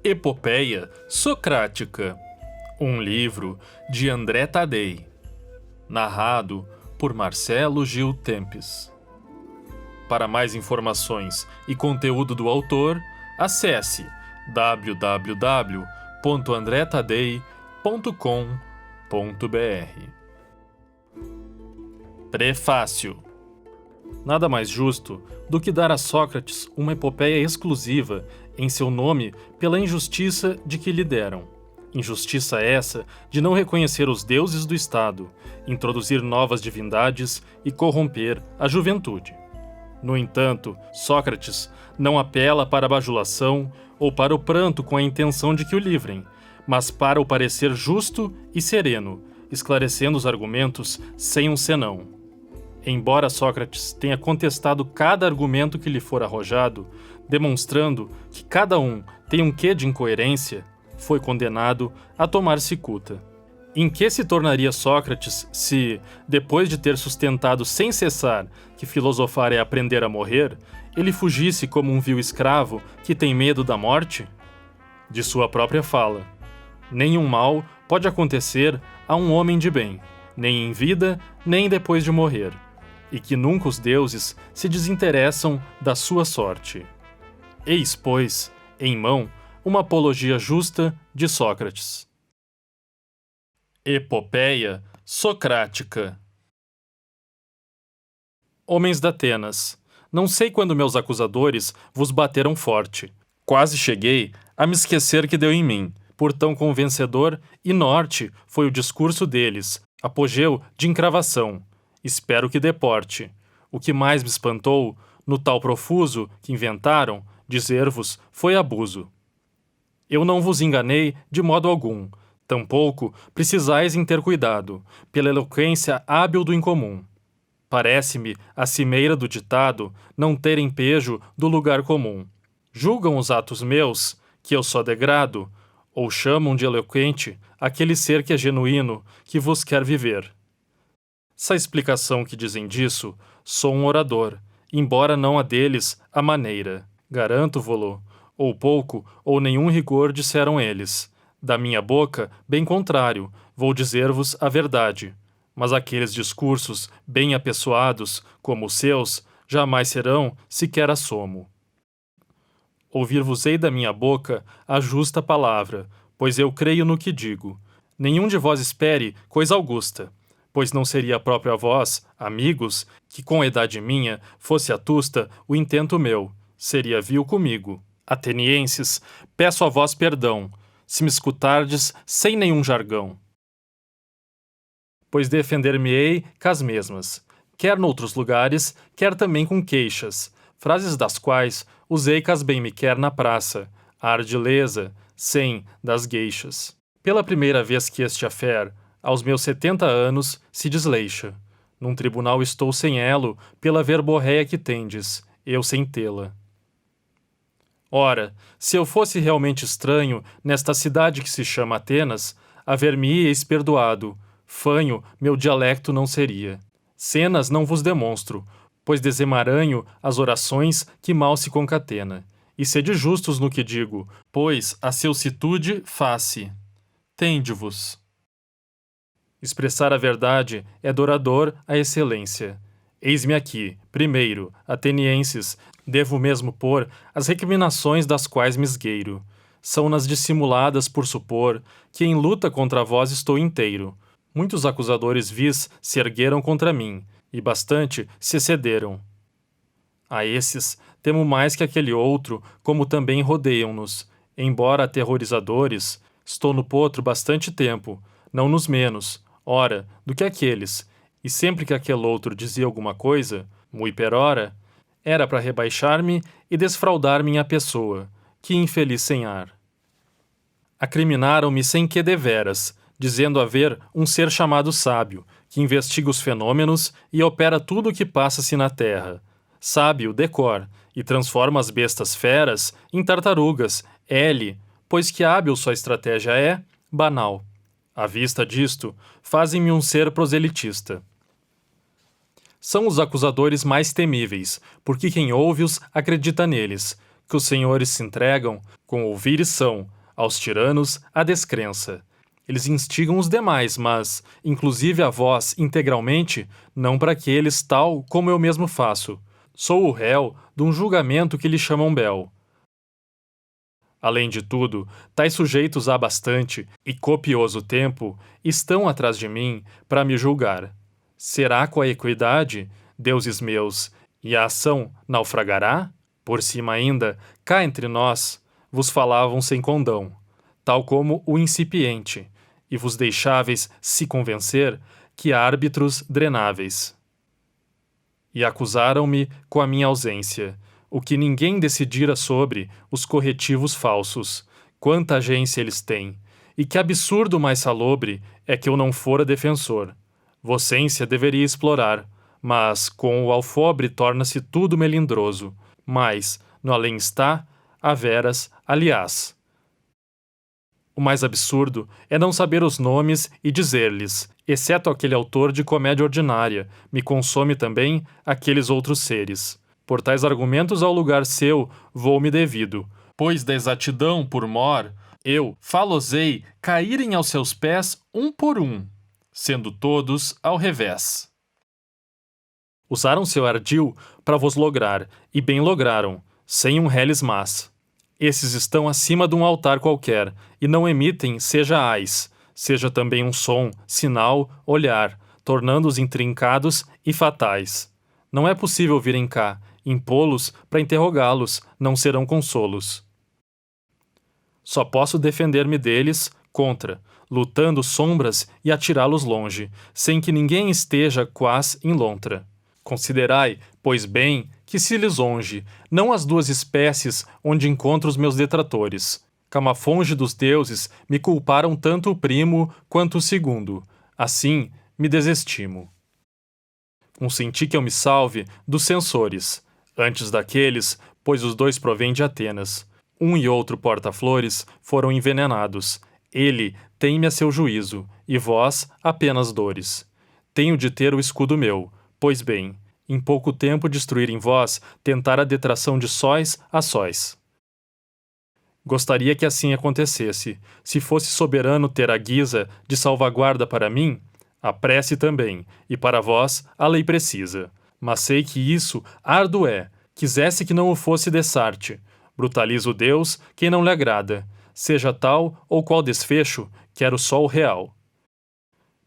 Epopeia Socrática, um livro de André Tadei, narrado por Marcelo Gil Tempes. Para mais informações e conteúdo do autor, acesse www.andretadei.com.br. Prefácio. Nada mais justo do que dar a Sócrates uma epopeia exclusiva em seu nome pela injustiça de que lhe deram. Injustiça essa de não reconhecer os deuses do Estado, introduzir novas divindades e corromper a juventude. No entanto, Sócrates não apela para a bajulação ou para o pranto com a intenção de que o livrem, mas para o parecer justo e sereno, esclarecendo os argumentos sem um senão. Embora Sócrates tenha contestado cada argumento que lhe for arrojado, demonstrando que cada um tem um quê de incoerência, foi condenado a tomar cicuta. Em que se tornaria Sócrates se, depois de ter sustentado sem cessar que filosofar é aprender a morrer, ele fugisse como um vil escravo que tem medo da morte? De sua própria fala: nenhum mal pode acontecer a um homem de bem, nem em vida, nem depois de morrer, e que nunca os deuses se desinteressam da sua sorte. Eis, pois, em mão, uma apologia justa de Sócrates. Epopeia Socrática. Homens de Atenas, não sei quando meus acusadores vos bateram forte. Quase cheguei a me esquecer que deu em mim, por tão convencedor e norte foi o discurso deles, apogeu de encravação. Espero que deporte. O que mais me espantou, no tal profuso que inventaram, dizer-vos, foi abuso. Eu não vos enganei de modo algum, tampouco precisais em ter cuidado, pela eloquência hábil do incomum. Parece-me, a cimeira do ditado, não ter empejo do lugar comum. Julgam os atos meus, que eu só degrado, ou chamam de eloquente aquele ser que é genuíno, que vos quer viver. Se a explicação que dizem disso, sou um orador, embora não a deles a maneira. Garanto-vo-lo, ou pouco ou nenhum rigor disseram eles. Da minha boca, bem contrário, vou dizer-vos a verdade. Mas aqueles discursos, bem apessoados, como os seus, jamais serão sequer assomo. Ouvir-vos-ei da minha boca a justa palavra, pois eu creio no que digo. Nenhum de vós espere coisa augusta, pois não seria próprio a vós, amigos, que com a idade minha fosse atusta o intento meu, seria vil comigo. Atenienses, peço a vós perdão, se me escutardes sem nenhum jargão. Pois defender-me-ei cas mesmas, quer noutros lugares, quer também com queixas, frases das quais usei cas bem me quer na praça, a ardileza, sem das gueixas. Pela primeira vez que este affair, aos meus 70 anos, se desleixa. Num tribunal estou sem elo, pela verborréia que tendes, eu sem tê-la. Ora, se eu fosse realmente estranho nesta cidade que se chama Atenas, haver-me-eis perdoado, fanho meu dialecto não seria. Cenas não vos demonstro, pois desemaranho as orações que mal se concatena. E sede justos no que digo, pois a ceucitude faz-se. Tende-vos. Expressar a verdade é do orador a excelência. Eis-me aqui, primeiro, atenienses, devo mesmo pôr as recriminações das quais me esgueiro. São-nas dissimuladas por supor que em luta contra vós estou inteiro. Muitos acusadores vis se ergueram contra mim, e bastante se excederam. A esses temo mais que aquele outro, como também rodeiam-nos. Embora aterrorizadores, estou no potro bastante tempo, não nos menos, ora, do que aqueles, e sempre que aquele outro dizia alguma coisa, mui per ora, era para rebaixar-me e desfraudar minha pessoa, que infeliz sem ar. Acriminaram-me sem que deveras, dizendo haver um ser chamado sábio, que investiga os fenômenos e opera tudo o que passa-se na terra. Sábio de cor, e transforma as bestas feras em tartarugas, pois que hábil sua estratégia é, banal. À vista disto, fazem-me um ser proselitista. São os acusadores mais temíveis, porque quem ouve-os acredita neles, que os senhores se entregam, com ouvires são, aos tiranos a descrença. Eles instigam os demais, mas, inclusive a vós integralmente, não para que eles tal como eu mesmo faço. Sou o réu de um julgamento que lhe chamam bel. Além de tudo, tais sujeitos há bastante, e copioso tempo, estão atrás de mim para me julgar. Será com a equidade, deuses meus, e a ação naufragará? Por cima ainda, cá entre nós, vos falavam sem condão, tal como o incipiente, e vos deixáveis se convencer que árbitros drenáveis. E acusaram-me com a minha ausência, o que ninguém decidira sobre os corretivos falsos, quanta agência eles têm, e que absurdo mais salobre é que eu não fora defensor. Vocência deveria explorar, mas com o alfobre torna-se tudo melindroso, mas, no além está, haveras, aliás. O mais absurdo é não saber os nomes e dizer-lhes, exceto aquele autor de comédia ordinária, me consome também aqueles outros seres. Por tais argumentos ao lugar seu vou-me devido, pois da exatidão por mor, eu falosei caírem aos seus pés um por um, sendo todos ao revés. Usaram seu ardil para vos lograr, e bem lograram, sem um reles mas. Esses estão acima de um altar qualquer, e não emitem seja ais, seja também um som, sinal, olhar, tornando-os intrincados e fatais. Não é possível virem cá, impô-los para interrogá-los, não serão consolos. Só posso defender-me deles contra, lutando sombras e atirá-los longe, sem que ninguém esteja quase em lontra. Considerai, pois bem, que se lisonje, não as duas espécies onde encontro os meus detratores. Camafonge dos deuses me culparam tanto o primo quanto o segundo. Assim, me desestimo. Consenti que eu me salve dos censores, antes daqueles, pois os dois provêm de Atenas. Um e outro porta-flores foram envenenados. Ele tem-me a seu juízo, e vós apenas dores. Tenho de ter o escudo meu, pois bem, em pouco tempo destruir em vós, tentar a detração de sóis a sóis. Gostaria que assim acontecesse, se fosse soberano ter a guisa de salvaguarda para mim, a prece também, e para vós a lei precisa. Mas sei que isso árduo é, quisesse que não o fosse dessarte. Brutaliza o Deus quem não lhe agrada, seja tal ou qual desfecho, quero só o real.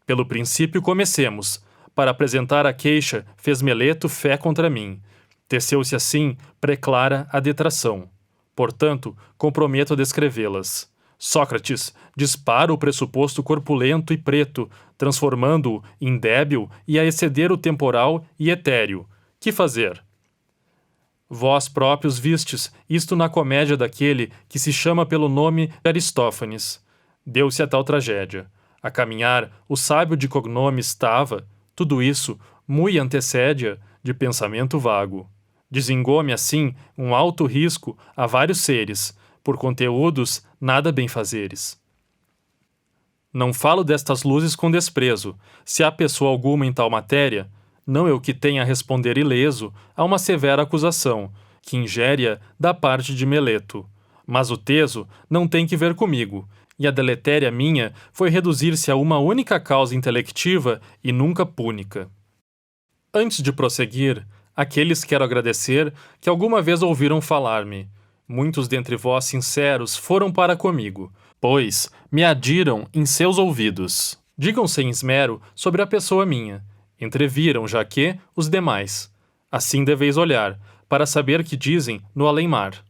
Pelo princípio comecemos. Para apresentar a queixa, fez Meleto fé contra mim. Teceu-se assim, preclara a detração. Portanto, comprometo a descrevê-las. Sócrates dispara o pressuposto corpulento e preto, transformando-o em débil e a exceder o temporal e etéreo. Que fazer? Vós próprios vistes isto na comédia daquele que se chama pelo nome de Aristófanes. Deu-se a tal tragédia. A caminhar, o sábio de cognome estava, tudo isso, mui antecédia de pensamento vago. Desingou-me, assim, um alto risco a vários seres, por conteúdos nada benfazeres. Não falo destas luzes com desprezo, se há pessoa alguma em tal matéria, não eu que tenha a responder ileso a uma severa acusação, que ingéria da parte de Meleto. Mas o teso não tem que ver comigo, e a deletéria minha foi reduzir-se a uma única causa intelectiva e nunca púnica. Antes de prosseguir, aqueles quero agradecer que alguma vez ouviram falar-me. Muitos dentre vós sinceros foram para comigo, pois me adiram em seus ouvidos. Digam sem esmero sobre a pessoa minha. Entreviram, já que, os demais. Assim deveis olhar, para saber que dizem no além-mar.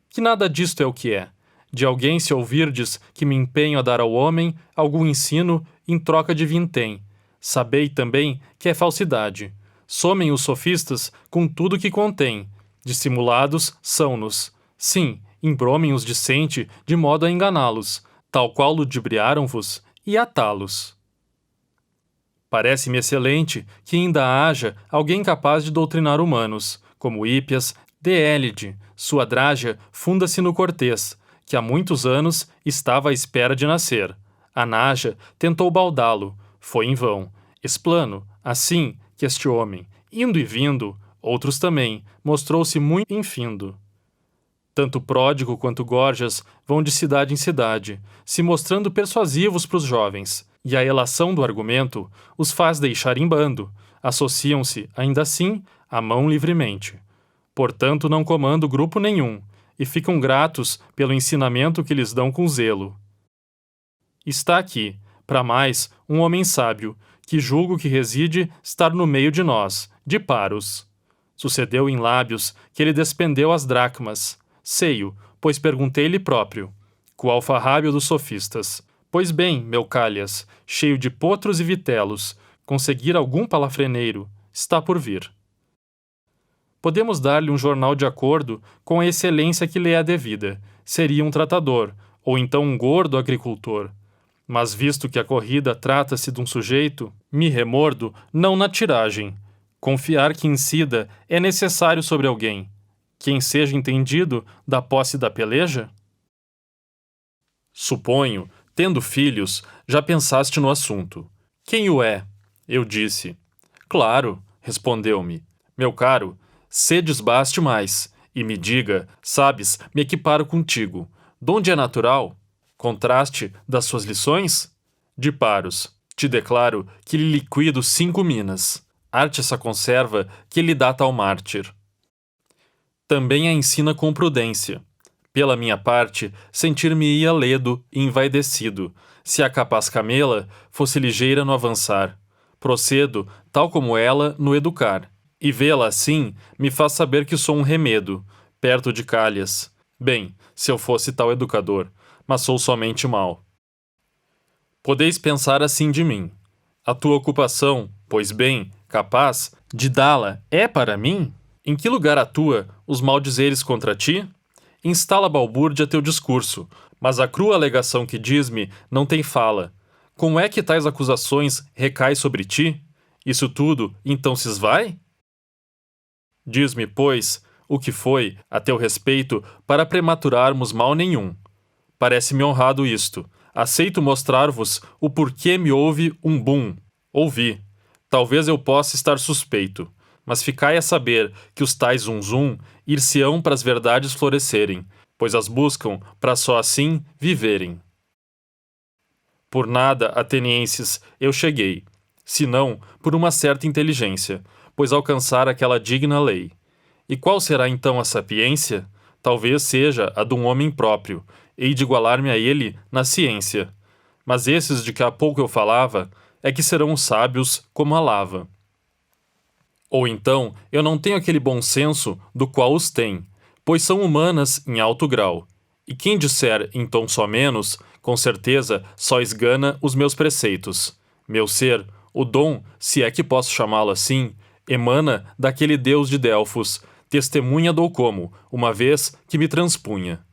Que nada disto é o que é. De alguém se ouvirdes que me empenho a dar ao homem algum ensino em troca de vintém. Sabei também que é falsidade. Somem os sofistas com tudo que contém. Dissimulados são-nos. Sim, embromem os dissente de modo a enganá-los, tal qual ludibriaram-vos, e atá-los. Parece-me excelente que ainda haja alguém capaz de doutrinar humanos, como Hípias de Élide. Sua Drágia funda-se no Cortês, que há muitos anos estava à espera de nascer. A Naja tentou baldá-lo, foi em vão. Explano, assim, que este homem, indo e vindo, outros também, mostrou-se muito infindo. Tanto Pródigo quanto Gorgias vão de cidade em cidade, se mostrando persuasivos para os jovens, e a elação do argumento os faz deixar em bando, associam-se, ainda assim, à mão livremente. Portanto, não comando grupo nenhum, e ficam gratos pelo ensinamento que lhes dão com zelo. Está aqui, para mais, um homem sábio, que julgo que reside estar no meio de nós, de Paros. Sucedeu em lábios que ele despendeu as dracmas. Sei-o, pois perguntei-lhe próprio, com o alfarrábio dos sofistas. Pois bem, meu Calhas, cheio de potros e vitelos, conseguir algum palafreneiro, está por vir. Podemos dar-lhe um jornal de acordo com a excelência que lhe é devida. Seria um tratador, ou então um gordo agricultor. Mas visto que a corrida trata-se de um sujeito, me remordo não na tiragem. Confiar que incida é necessário sobre alguém. Quem seja entendido da posse da peleja? Suponho, tendo filhos, já pensaste no assunto. Quem o é? Eu disse. Claro, respondeu-me. Meu caro, sedes baste mais, e me diga, sabes, me equiparo contigo. Donde é natural? Contraste das suas lições? De Paros, te declaro que lhe liquido 5 minas. Arte essa conserva que lhe dá tal mártir. Também a ensina com prudência. Pela minha parte, sentir-me-ia ledo e envaidecido, se a capaz camela fosse ligeira no avançar. Procedo, tal como ela, no educar, e vê-la assim me faz saber que sou um remedo, perto de Calhas. Bem, se eu fosse tal educador, mas sou somente mau. Podeis pensar assim de mim. A tua ocupação, pois bem, capaz, de dá-la é para mim? Em que lugar atua os maldizeres contra ti? Instala balbúrdia teu discurso, mas a crua alegação que diz-me não tem fala. Como é que tais acusações recaem sobre ti? Isso tudo, então se esvai? Diz-me, pois, o que foi, a teu respeito, para prematurarmos mal nenhum. Parece-me honrado isto. Aceito mostrar-vos o porquê me houve um bum. Ouvi. Talvez eu possa estar suspeito. Mas ficai a saber que os tais zum ir-se-ão para as verdades florescerem, pois as buscam para só assim viverem. Por nada, atenienses, eu cheguei, senão por uma certa inteligência, pois alcançar aquela digna lei. E qual será então a sapiência? Talvez seja a de um homem próprio, hei de igualar-me a ele na ciência. Mas esses de que há pouco eu falava, é que serão sábios como a lava. Ou então, eu não tenho aquele bom senso do qual os tem, pois são humanas em alto grau. E quem disser, então só menos, com certeza só esgana os meus preceitos. Meu ser, o dom, se é que posso chamá-lo assim, emana daquele Deus de Delfos, testemunha dou como, uma vez que me transpunha.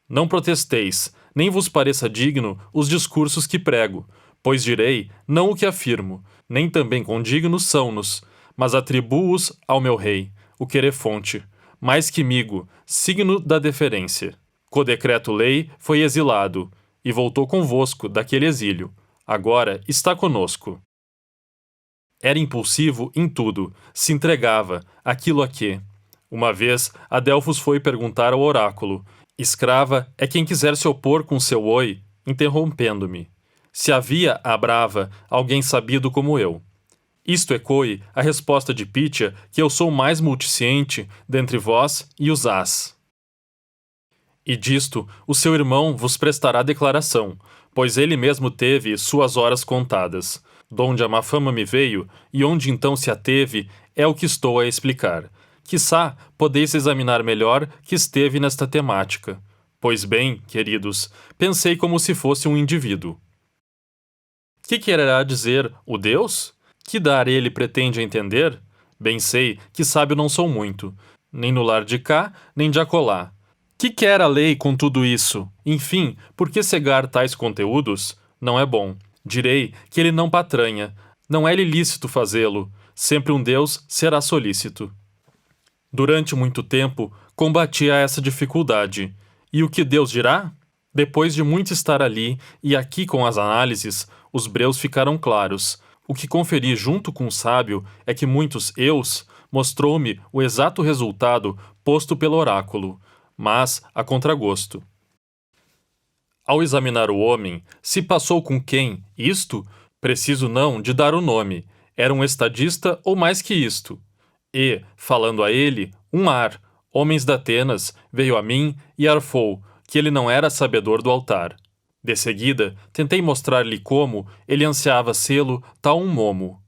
Não protesteis, nem vos pareça digno os discursos que prego, pois direi, não o que afirmo, nem também condignos são-nos, mas atribuo-os ao meu rei, o Querefonte, mais que migo, signo da deferência. Co decreto-lei foi exilado, e voltou convosco daquele exílio. Agora está conosco. Era impulsivo em tudo, se entregava, aquilo a que. Uma vez, a Delfos foi perguntar ao oráculo. Escrava é quem quiser se opor com seu oi, interrompendo-me. Se havia, à brava, alguém sabido como eu. Isto ecoe a resposta de Pítia que eu sou mais multisciente dentre vós e os ás. E disto o seu irmão vos prestará declaração, pois ele mesmo teve suas horas contadas. Donde a má fama me veio, e onde então se ateve, é o que estou a explicar. Quiçá podeis examinar melhor que esteve nesta temática. Pois bem, queridos, pensei como se fosse um indivíduo. Que quererá dizer o Deus? Que dar ele pretende entender? Bem sei que sábio não sou muito, nem no lar de cá, nem de acolá. Que quer a lei com tudo isso? Enfim, por que cegar tais conteúdos? Não é bom. Direi que ele não patranha. Não é-lhe lícito fazê-lo. Sempre um Deus será solícito. Durante muito tempo, combati a essa dificuldade. E o que Deus dirá? Depois de muito estar ali, e aqui com as análises, os breus ficaram claros. O que conferi junto com o sábio é que muitos eus, mostrou-me o exato resultado posto pelo oráculo, mas a contragosto. Ao examinar o homem, se passou com quem, isto, preciso não de dar o nome, era um estadista ou mais que isto. E, falando a ele, um ar, homens de Atenas, veio a mim e arfou, que ele não era sabedor do altar. De seguida, tentei mostrar-lhe como ele ansiava sê-lo tal um momo.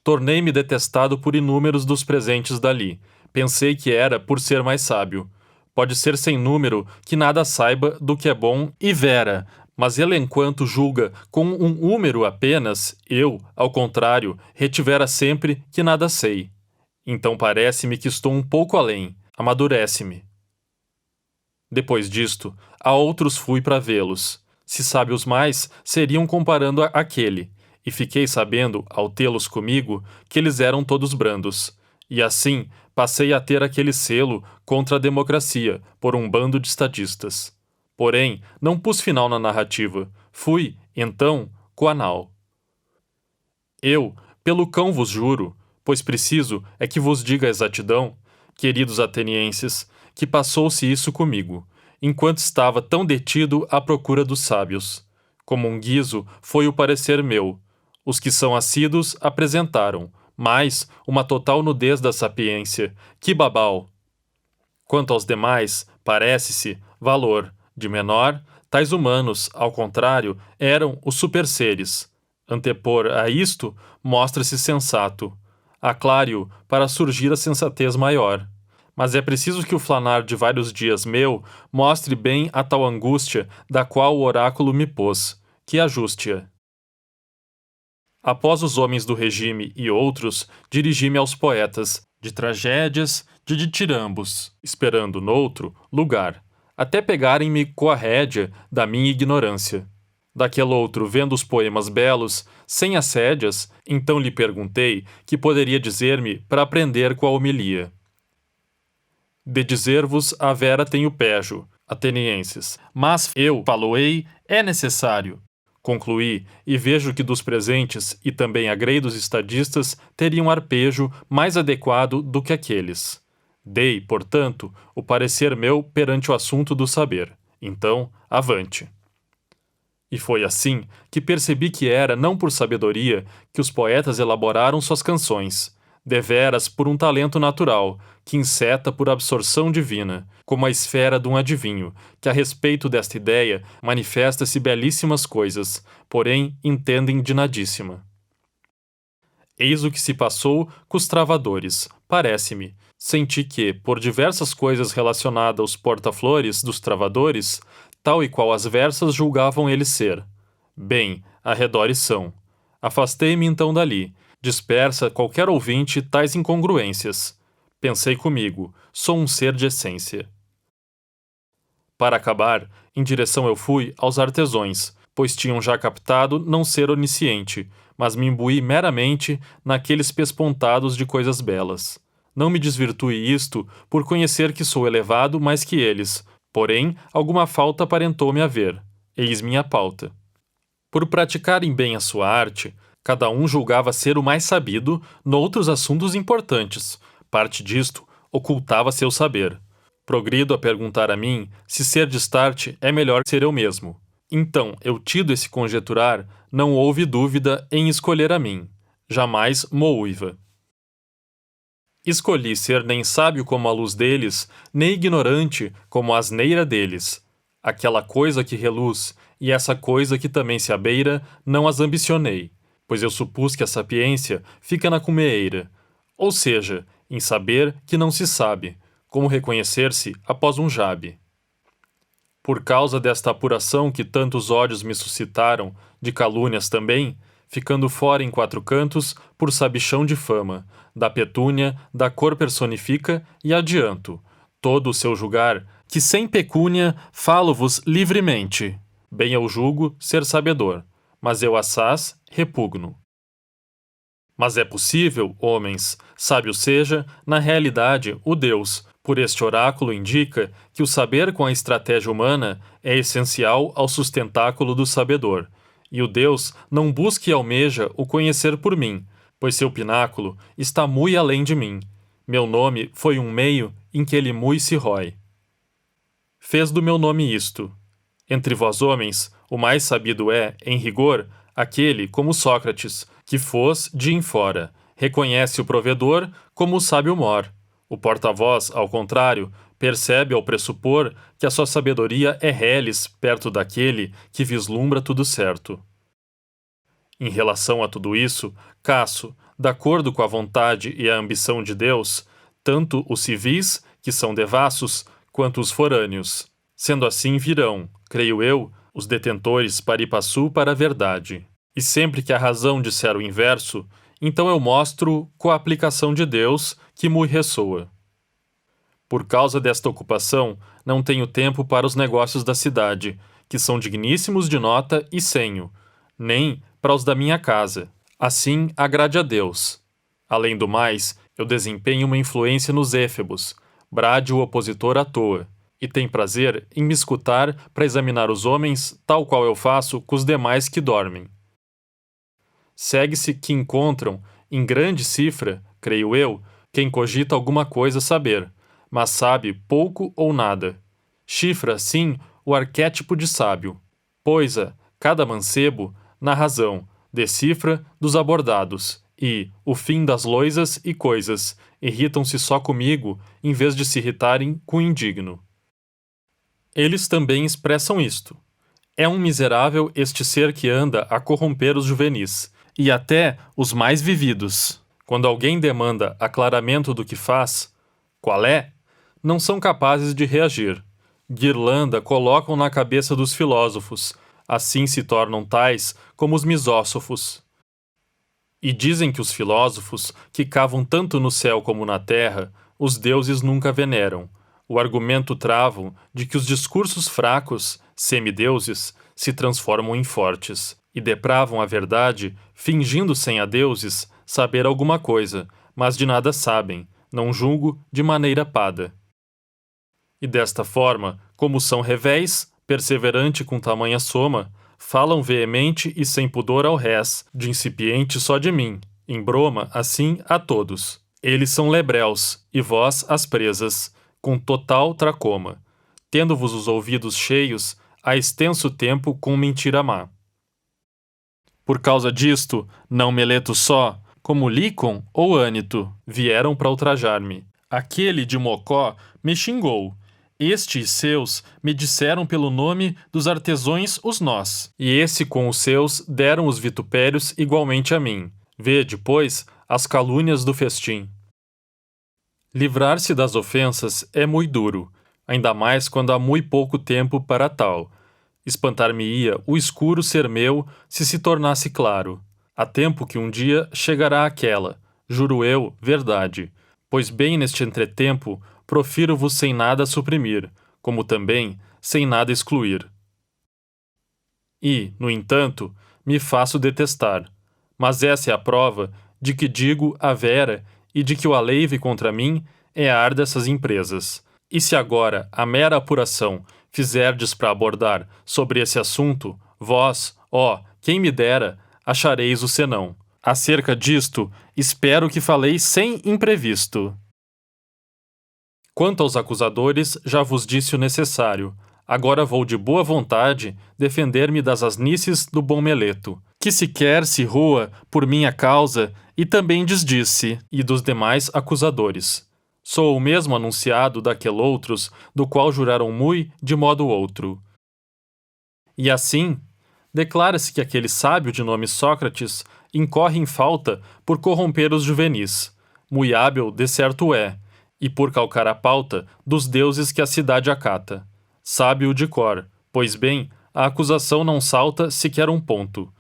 Tornei-me detestado por inúmeros dos presentes dali. Pensei que era por ser mais sábio. Pode ser sem número que nada saiba do que é bom e vera, mas ele enquanto julga com um número apenas, eu, ao contrário, retivera sempre que nada sei. Então parece-me que estou um pouco além, amadurece-me. Depois disto, a outros fui para vê-los. Se sábios mais, seriam comparando aquele, e fiquei sabendo, ao tê-los comigo, que eles eram todos brandos. E assim, passei a ter aquele selo contra a democracia, por um bando de estadistas. Porém, não pus final na narrativa. Fui, então, coanal. Eu, pelo cão vos juro, pois preciso é que vos diga a exatidão, queridos atenienses, que passou-se isso comigo, enquanto estava tão detido à procura dos sábios. Como um guiso foi o parecer meu. Os que são assíduos apresentaram, mas uma total nudez da sapiência. Que babau! Quanto aos demais, parece-se, valor, de menor, tais humanos, ao contrário, eram os superseres. Antepor a isto, mostra-se sensato. Aclare-o para surgir a sensatez maior. Mas é preciso que o flanar de vários dias meu mostre bem a tal angústia da qual o oráculo me pôs, que ajuste-a. Após os homens do regime e outros, dirigi-me aos poetas, de tragédias, de ditirambos, esperando noutro lugar, até pegarem-me com a rédea da minha ignorância. Daquele outro, vendo os poemas belos, sem assédias, então lhe perguntei que poderia dizer-me para aprender com a homilia. De dizer-vos a vera tenho pejo, atenienses, mas eu faloei é necessário. Concluí, e vejo que dos presentes e também a grei dos estadistas teriam arpejo mais adequado do que aqueles. Dei, portanto, o parecer meu perante o assunto do saber. Então, avante. E foi assim que percebi que era não por sabedoria que os poetas elaboraram suas canções, deveras por um talento natural, que inseta por absorção divina, como a esfera de um adivinho, que a respeito desta ideia manifesta-se belíssimas coisas, porém entendem de nadíssima. Eis o que se passou com os travadores, parece-me. Senti que, por diversas coisas relacionadas aos porta-flores dos travadores, tal e qual as versas julgavam eles ser. Bem, arredores são. Afastei-me então dali, dispersa qualquer ouvinte tais incongruências. Pensei comigo, sou um ser de essência. Para acabar, em direção eu fui aos artesões, pois tinham já captado não ser onisciente, mas me imbuí meramente naqueles pespontados de coisas belas. Não me desvirtue isto por conhecer que sou elevado mais que eles, porém, alguma falta aparentou-me haver. Eis minha pauta. Por praticarem bem a sua arte, cada um julgava ser o mais sabido noutros assuntos importantes. Parte disto ocultava seu saber. Progrido a perguntar a mim se ser distarte é melhor que ser eu mesmo. Então, eu tido esse conjeturar, não houve dúvida em escolher a mim. Jamais mouiva. Escolhi ser nem sábio como a luz deles, nem ignorante como a asneira deles. Aquela coisa que reluz e essa coisa que também se abeira, não as ambicionei, pois eu supus que a sapiência fica na cumeeira, ou seja, em saber que não se sabe, como reconhecer-se após um jabe. Por causa desta apuração que tantos ódios me suscitaram, de calúnias também, ficando fora em quatro cantos, por sabichão de fama, da petúnia, da cor personifica e adianto, todo o seu julgar, que sem pecúnia falo-vos livremente. Bem eu julgo ser sabedor, mas eu assaz repugno. Mas é possível, homens, sábio seja, na realidade, o Deus, por este oráculo indica que o saber com a estratégia humana é essencial ao sustentáculo do sabedor, e o Deus não busca e almeja o conhecer por mim, pois seu pináculo está mui além de mim. Meu nome foi um meio em que ele mui se rói. Fez do meu nome isto. Entre vós homens, o mais sabido é, em rigor, aquele, como Sócrates, que foz de em fora, reconhece o provedor como o sábio mor. O porta-voz, ao contrário, percebe ao pressupor que a sua sabedoria é reles perto daquele que vislumbra tudo certo. Em relação a tudo isso, caço, de acordo com a vontade e a ambição de Deus, tanto os civis, que são devassos, quanto os forâneos. Sendo assim, virão, creio eu, os detentores paripassú para a verdade. E sempre que a razão disser o inverso, então eu mostro com a aplicação de Deus que muito ressoa. Por causa desta ocupação, não tenho tempo para os negócios da cidade, que são digníssimos de nota e senho, nem para os da minha casa. Assim, agrade a Deus. Além do mais, eu desempenho uma influência nos éfebos, brade o opositor à toa, e tem prazer em me escutar para examinar os homens, tal qual eu faço com os demais que dormem. Segue-se que encontram, em grande cifra, creio eu, quem cogita alguma coisa saber, mas sabe pouco ou nada. Chifra, sim, o arquétipo de sábio. Pois cada mancebo, na razão, decifra dos abordados, e, o fim das loisas e coisas, irritam-se só comigo, em vez de se irritarem com o indigno. Eles também expressam isto. É um miserável este ser que anda a corromper os juvenis, e até os mais vividos. Quando alguém demanda aclaramento do que faz, qual é? Não são capazes de reagir. Guirlanda colocam na cabeça dos filósofos, assim se tornam tais como os misósofos. E dizem que os filósofos, que cavam tanto no céu como na terra, os deuses nunca veneram. O argumento travam de que os discursos fracos, semideuses, se transformam em fortes, e depravam a verdade, fingindo sem a deuses saber alguma coisa, mas de nada sabem, não julgo de maneira pada. E desta forma, como são revéis, perseverante com tamanha soma, falam veemente e sem pudor ao rés, de incipiente só de mim, em broma, assim, a todos. Eles são lebréus, e vós as presas, com total tracoma, tendo-vos os ouvidos cheios, há extenso tempo com mentira má. Por causa disto, não Meleto só, como Lícon ou Ânito, vieram para ultrajar-me. Aquele de Mocó me xingou. Este e seus me disseram pelo nome dos artesões os nós, e esse com os seus deram os vitupérios igualmente a mim. Vede, pois, as calúnias do festim. Livrar-se das ofensas é muito duro, ainda mais quando há muito pouco tempo para tal. Espantar-me-ia o escuro ser meu se tornasse claro. Há tempo que um dia chegará aquela, juro eu, verdade, pois bem neste entretempo profiro-vos sem nada suprimir, como também sem nada excluir. E, no entanto, me faço detestar. Mas essa é a prova de que digo a vera e de que o aleive contra mim é ar dessas empresas. E se agora a mera apuração fizerdes para abordar sobre esse assunto, vós, ó, quem me dera, achareis o senão. Acerca disto, espero que faleis sem imprevisto. Quanto aos acusadores, já vos disse o necessário. Agora vou de boa vontade defender-me das asnices do bom Meleto, que sequer se rua por minha causa e também desdisse, e dos demais acusadores. Sou o mesmo anunciado daqueloutros, do qual juraram mui de modo outro. E assim, declara-se que aquele sábio de nome Sócrates incorre em falta por corromper os juvenis. Mui hábil de certo é, e por calcar a pauta dos deuses que a cidade acata. Sábio de cor, pois bem, a acusação não salta sequer um ponto.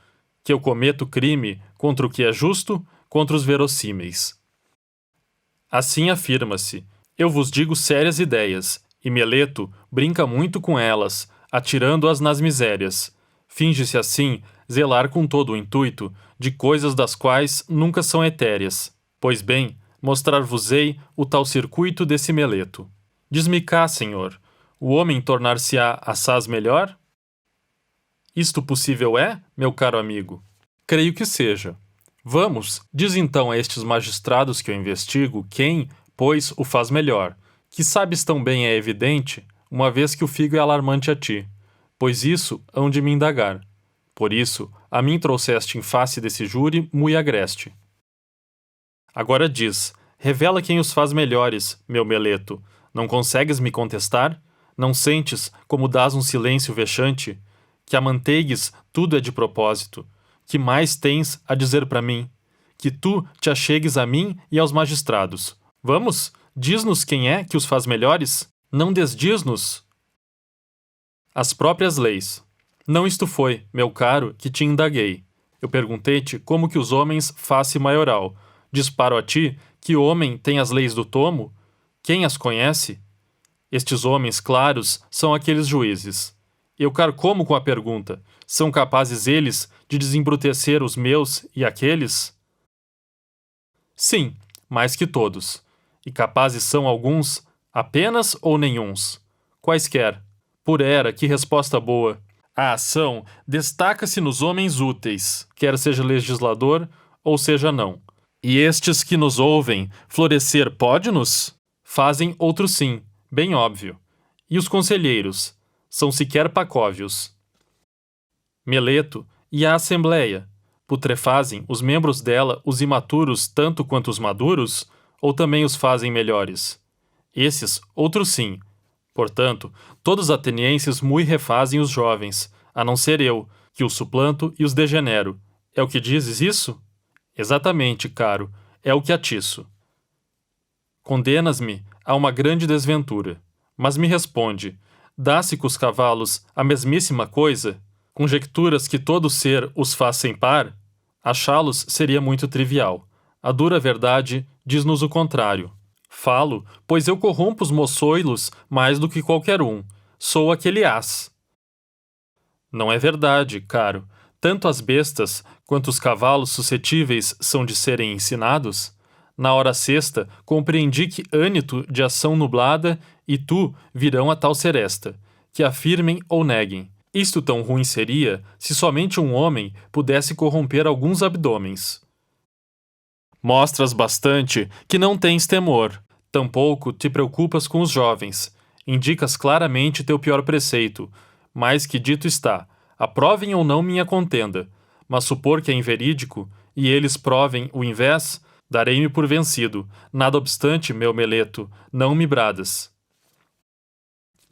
Que eu cometo crime contra o que é justo, contra os verossímeis. Assim afirma-se. Eu vos digo sérias ideias, e Meleto brinca muito com elas, atirando-as nas misérias. Finge-se assim zelar com todo o intuito de coisas das quais nunca são etéreas. Pois bem, mostrar-vos-ei o tal circuito desse Meleto. Diz-me cá, senhor, o homem tornar-se-á assaz melhor? Isto possível é, meu caro amigo? Creio que seja. Vamos, diz então a estes magistrados que eu investigo quem, pois, o faz melhor, que sabes tão bem é evidente, uma vez que o figo é alarmante a ti, pois isso hão de me indagar. Por isso, a mim trouxeste em face desse júri mui agreste. Agora diz, revela quem os faz melhores, meu meleto. Não consegues me contestar? Não sentes, como dás um silêncio vexante, que amanteigues tudo é de propósito? Que mais tens a dizer para mim? Que tu te achegues a mim e aos magistrados. Vamos, diz-nos quem é que os faz melhores? Não desdiz-nos as próprias leis. Não isto foi, meu caro, que te indaguei. Eu perguntei-te como que os homens face maioral. Disparo a ti que o homem tem as leis do tomo? Quem as conhece? Estes homens claros são aqueles juízes. Eu carcomo com a pergunta: são capazes eles de desembrutecer os meus e aqueles? Sim, mais que todos. E capazes são alguns, apenas ou nenhuns? Quaisquer. Por era, que resposta boa! A ação destaca-se nos homens úteis, quer seja legislador ou seja não. E estes que nos ouvem, florescer pode-nos? Fazem outro sim, bem óbvio. E os conselheiros? São sequer pacóvios. Meleto e a Assembleia? Putrefazem os membros dela os imaturos tanto quanto os maduros? Ou também os fazem melhores? Esses, outros sim. Portanto, todos os atenienses mui refazem os jovens, a não ser eu, que os suplanto e os degenero. É o que dizes isso? Exatamente, caro, é o que atiço. Condenas-me a uma grande desventura. Mas me responde, dá-se com os cavalos a mesmíssima coisa? Conjecturas que todo ser os faz sem par? Achá-los seria muito trivial. A dura verdade diz-nos o contrário. Falo, pois eu corrompo os moçoilos mais do que qualquer um. Sou aquele as. Não é verdade, caro. Tanto as bestas quanto os cavalos suscetíveis são de serem ensinados? Na hora sexta, compreendi que ânito de ação nublada e tu virão a tal seresta, que afirmem ou neguem. Isto tão ruim seria se somente um homem pudesse corromper alguns abdômens. Mostras bastante que não tens temor, tampouco te preocupas com os jovens. Indicas claramente teu pior preceito, mas que dito está, aprovem ou não minha contenda, mas supor que é inverídico, e eles provem o invés, darei-me por vencido. Nada obstante, meu meleto, não me bradas.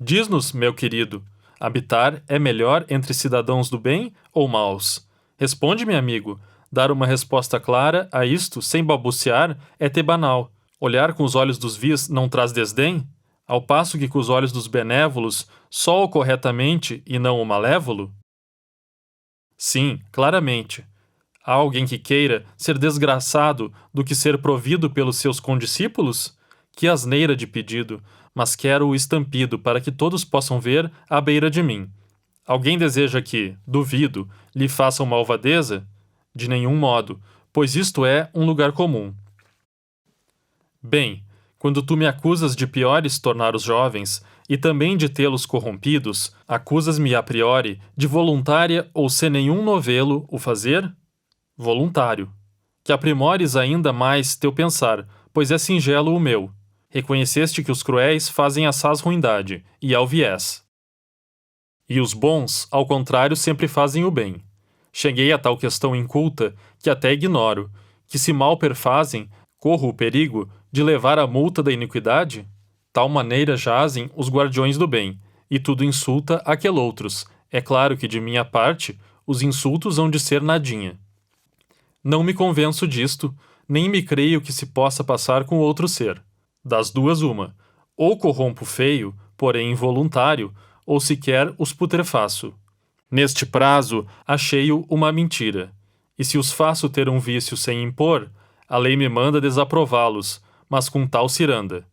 Diz-nos, meu querido, habitar é melhor entre cidadãos do bem ou maus? Responde-me, amigo. Dar uma resposta clara a isto, sem balbuciar, é ter banal. Olhar com os olhos dos vis não traz desdém? Ao passo que com os olhos dos benévolos, só o corretamente e não o malévolo? Sim, claramente. Há alguém que queira ser desgraçado do que ser provido pelos seus condiscípulos? Que asneira de pedido, mas quero o estampido para que todos possam ver à beira de mim. Alguém deseja que, duvido, lhe façam malvadeza? De nenhum modo, pois isto é um lugar comum. Bem, quando tu me acusas de piores tornar os jovens, e também de tê-los corrompidos, acusas-me a priori de voluntária ou sem nenhum novelo o fazer? Voluntário. Que aprimores ainda mais teu pensar, pois é singelo o meu. Reconheceste que os cruéis fazem assaz ruindade, e ao viés. E os bons, ao contrário, sempre fazem o bem. Cheguei a tal questão inculta que até ignoro, que se mal perfazem, corro o perigo de levar a multa da iniquidade? Tal maneira jazem os guardiões do bem, e tudo insulta aqueloutros. É claro que de minha parte, os insultos hão de ser nadinha. Não me convenço disto, nem me creio que se possa passar com outro ser. Das duas uma, ou corrompo feio, porém involuntário, ou sequer os putrefaço. Neste prazo, achei-o uma mentira. E se os faço ter um vício sem impor, a lei me manda desaprová-los, mas com tal ciranda.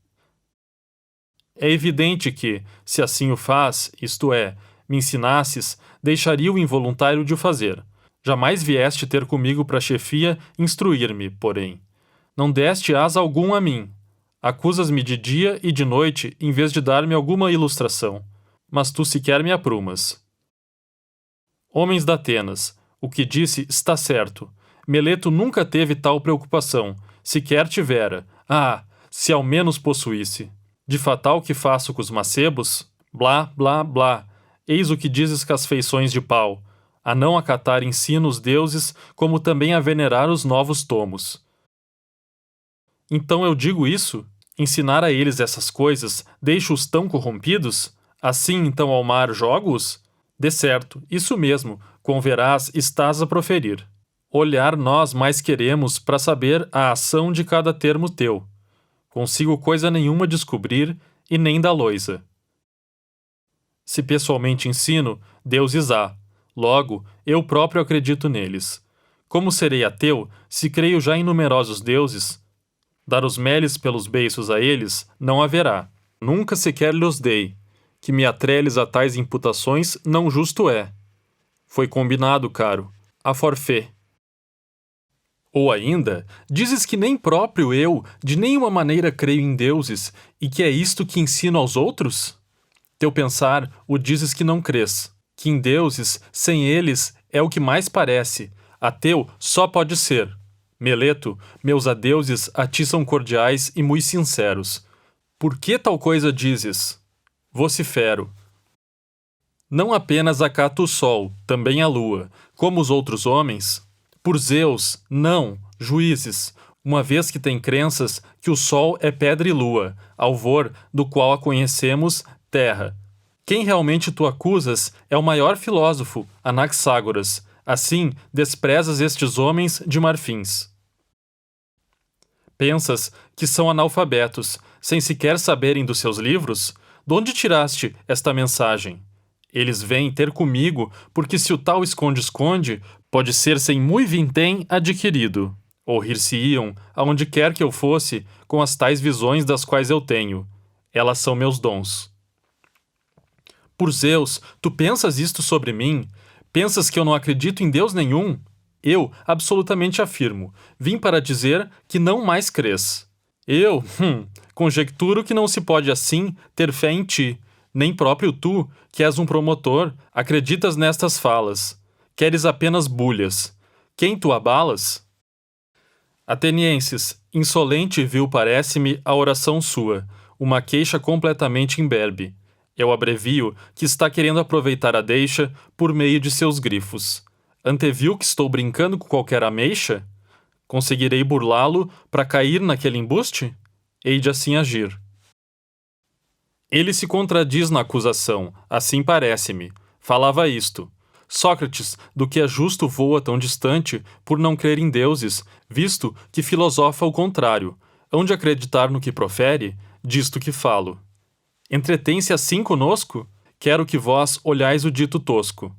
É evidente que, se assim o faz, isto é, me ensinasses, deixaria o involuntário de o fazer. Jamais vieste ter comigo para chefia instruir-me, porém. Não deste asa algum a mim. Acusas-me de dia e de noite em vez de dar-me alguma ilustração. Mas tu sequer me aprumas. Homens da Atenas, o que disse está certo. Meleto nunca teve tal preocupação, sequer tivera. Ah, se ao menos possuísse. De fatal que faço com os macebos? Blá, blá, blá. Eis o que dizes com as feições de pau, a não acatar ensino os deuses, como também a venerar os novos tomos. Então eu digo isso? Ensinar a eles essas coisas, deixo-os tão corrompidos? Assim então ao mar jogo-os? De certo, isso mesmo, com veraz estás a proferir. Olhar nós mais queremos para saber a ação de cada termo teu. Consigo coisa nenhuma descobrir, e nem da loisa. Se pessoalmente ensino, deuses há. Logo, eu próprio acredito neles. Como serei ateu, se creio já em numerosos deuses? Dar os meles pelos beiços a eles, não haverá. Nunca sequer lhes dei. Que me atreles a tais imputações, não justo é. Foi combinado, caro. A forfé. Ou ainda, dizes que nem próprio eu, de nenhuma maneira creio em deuses, e que é isto que ensino aos outros? Teu pensar, o dizes que não crês, que em deuses, sem eles, é o que mais parece. Ateu só pode ser. Meleto, meus adeuses a ti são cordiais e muito sinceros. Por que tal coisa dizes? Vocifero. Não apenas acato o sol, também a lua, como os outros homens? Por Zeus, não, juízes, uma vez que tem crenças que o sol é pedra e lua, alvor do qual a conhecemos, terra. Quem realmente tu acusas é o maior filósofo, Anaxágoras. Assim, desprezas estes homens de marfins. Pensas que são analfabetos, sem sequer saberem dos seus livros? De onde tiraste esta mensagem? Eles vêm ter comigo, porque se o tal esconde-esconde, pode ser sem mui vintém adquirido. Ou rir-se-iam, aonde quer que eu fosse, com as tais visões das quais eu tenho. Elas são meus dons. Por Zeus, tu pensas isto sobre mim? Pensas que eu não acredito em Deus nenhum? Eu absolutamente afirmo, vim para dizer que não mais crês. Eu, conjecturo que não se pode assim ter fé em ti. Nem próprio tu, que és um promotor, acreditas nestas falas. Queres apenas bulhas. Quem tu abalas? Atenienses, insolente e vil parece-me a oração sua, uma queixa completamente imberbe. Eu abrevio que está querendo aproveitar a deixa por meio de seus grifos. Anteviu que estou brincando com qualquer ameixa? Conseguirei burlá-lo para cair naquele embuste? Hei de assim agir. Ele se contradiz na acusação, assim parece-me. Falava isto. Sócrates, do que é justo voa tão distante, por não crer em deuses, visto que filosofa o contrário. Hão de acreditar no que profere, disto que falo. Entretém-se assim conosco? Quero que vós olhais o dito tosco.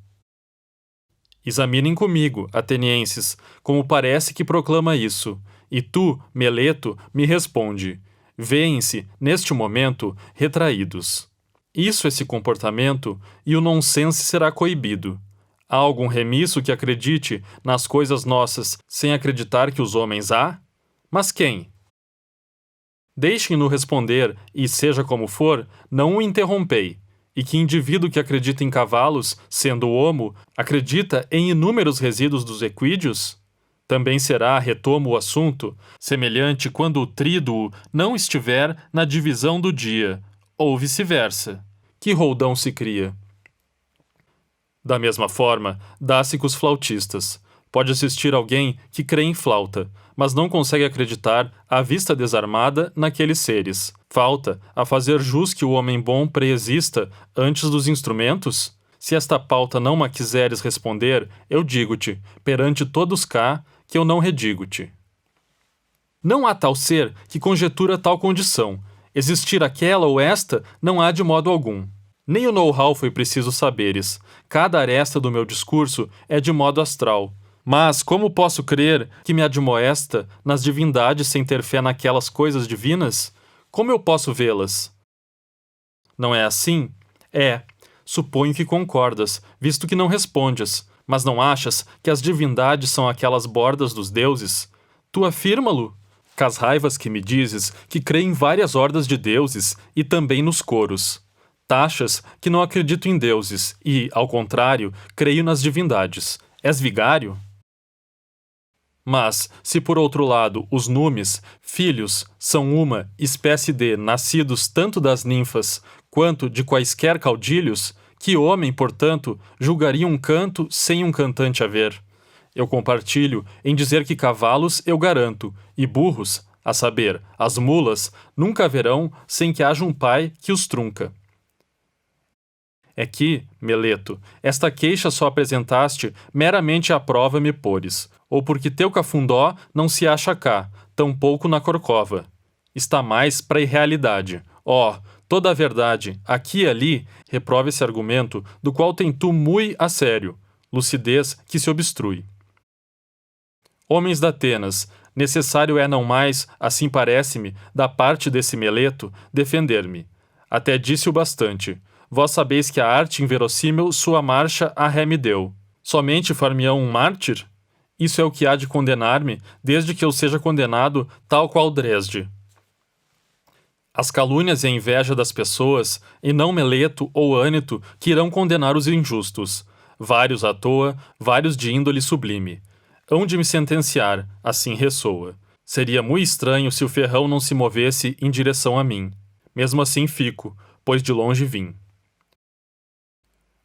Examinem comigo, atenienses, como parece que proclama isso. E tu, Meleto, me responde. Vêem-se, neste momento, retraídos. Isso esse comportamento, e o nonsense será coibido. Há algum remisso que acredite nas coisas nossas sem acreditar que os homens há? Mas quem? Deixem-no responder, e seja como for, não o interrompei. E que indivíduo que acredita em cavalos, sendo homo, acredita em inúmeros resíduos dos equídeos? Também será, retomo o assunto, semelhante quando o tríduo não estiver na divisão do dia, ou vice-versa. Que roldão se cria? Da mesma forma, dá-se com os flautistas. Pode assistir alguém que crê em flauta, mas não consegue acreditar, à vista desarmada, naqueles seres. Falta a fazer jus que o homem bom preexista antes dos instrumentos? Se esta pauta não ma quiseres responder, eu digo-te, perante todos cá, que eu não redigo-te. Não há tal ser que conjetura tal condição. Existir aquela ou esta não há de modo algum. Nem o know-how foi preciso saberes. Cada aresta do meu discurso é de modo astral. Mas como posso crer que me admoesta nas divindades sem ter fé naquelas coisas divinas? Como eu posso vê-las? Não é assim? É. Suponho que concordas, visto que não respondes. Mas não achas que as divindades são aquelas bordas dos deuses? Tu afirma-lo? Cas raivas que me dizes que crê em várias hordas de deuses e também nos coros. Taxas que não acredito em deuses e, ao contrário, creio nas divindades. És vigário? Mas, se por outro lado os numes, filhos, são uma espécie de nascidos tanto das ninfas quanto de quaisquer caudilhos, que homem, portanto, julgaria um canto sem um cantante haver? Eu compartilho em dizer que cavalos eu garanto, e burros, a saber, as mulas, nunca haverão sem que haja um pai que os trunca. É que, Meleto, esta queixa só apresentaste meramente à prova me pores, ou porque teu cafundó não se acha cá, tampouco na Corcova. Está mais para irrealidade. Toda a verdade, aqui e ali, reprova esse argumento, do qual tem tu mui a sério, lucidez que se obstrui. Homens da Atenas, necessário é não mais, assim parece-me, da parte desse Meleto, defender-me. Até disse o bastante. Vós sabeis que a arte inverossímil sua marcha a ré me deu. Somente far-me-ão um mártir? Isso é o que há de condenar-me, desde que eu seja condenado tal qual Dresde. As calúnias e a inveja das pessoas, e não Meleto ou Ânito, que irão condenar os injustos. Vários à toa, vários de índole sublime. Hão de me sentenciar, assim ressoa. Seria muito estranho se o ferrão não se movesse em direção a mim. Mesmo assim fico, pois de longe vim.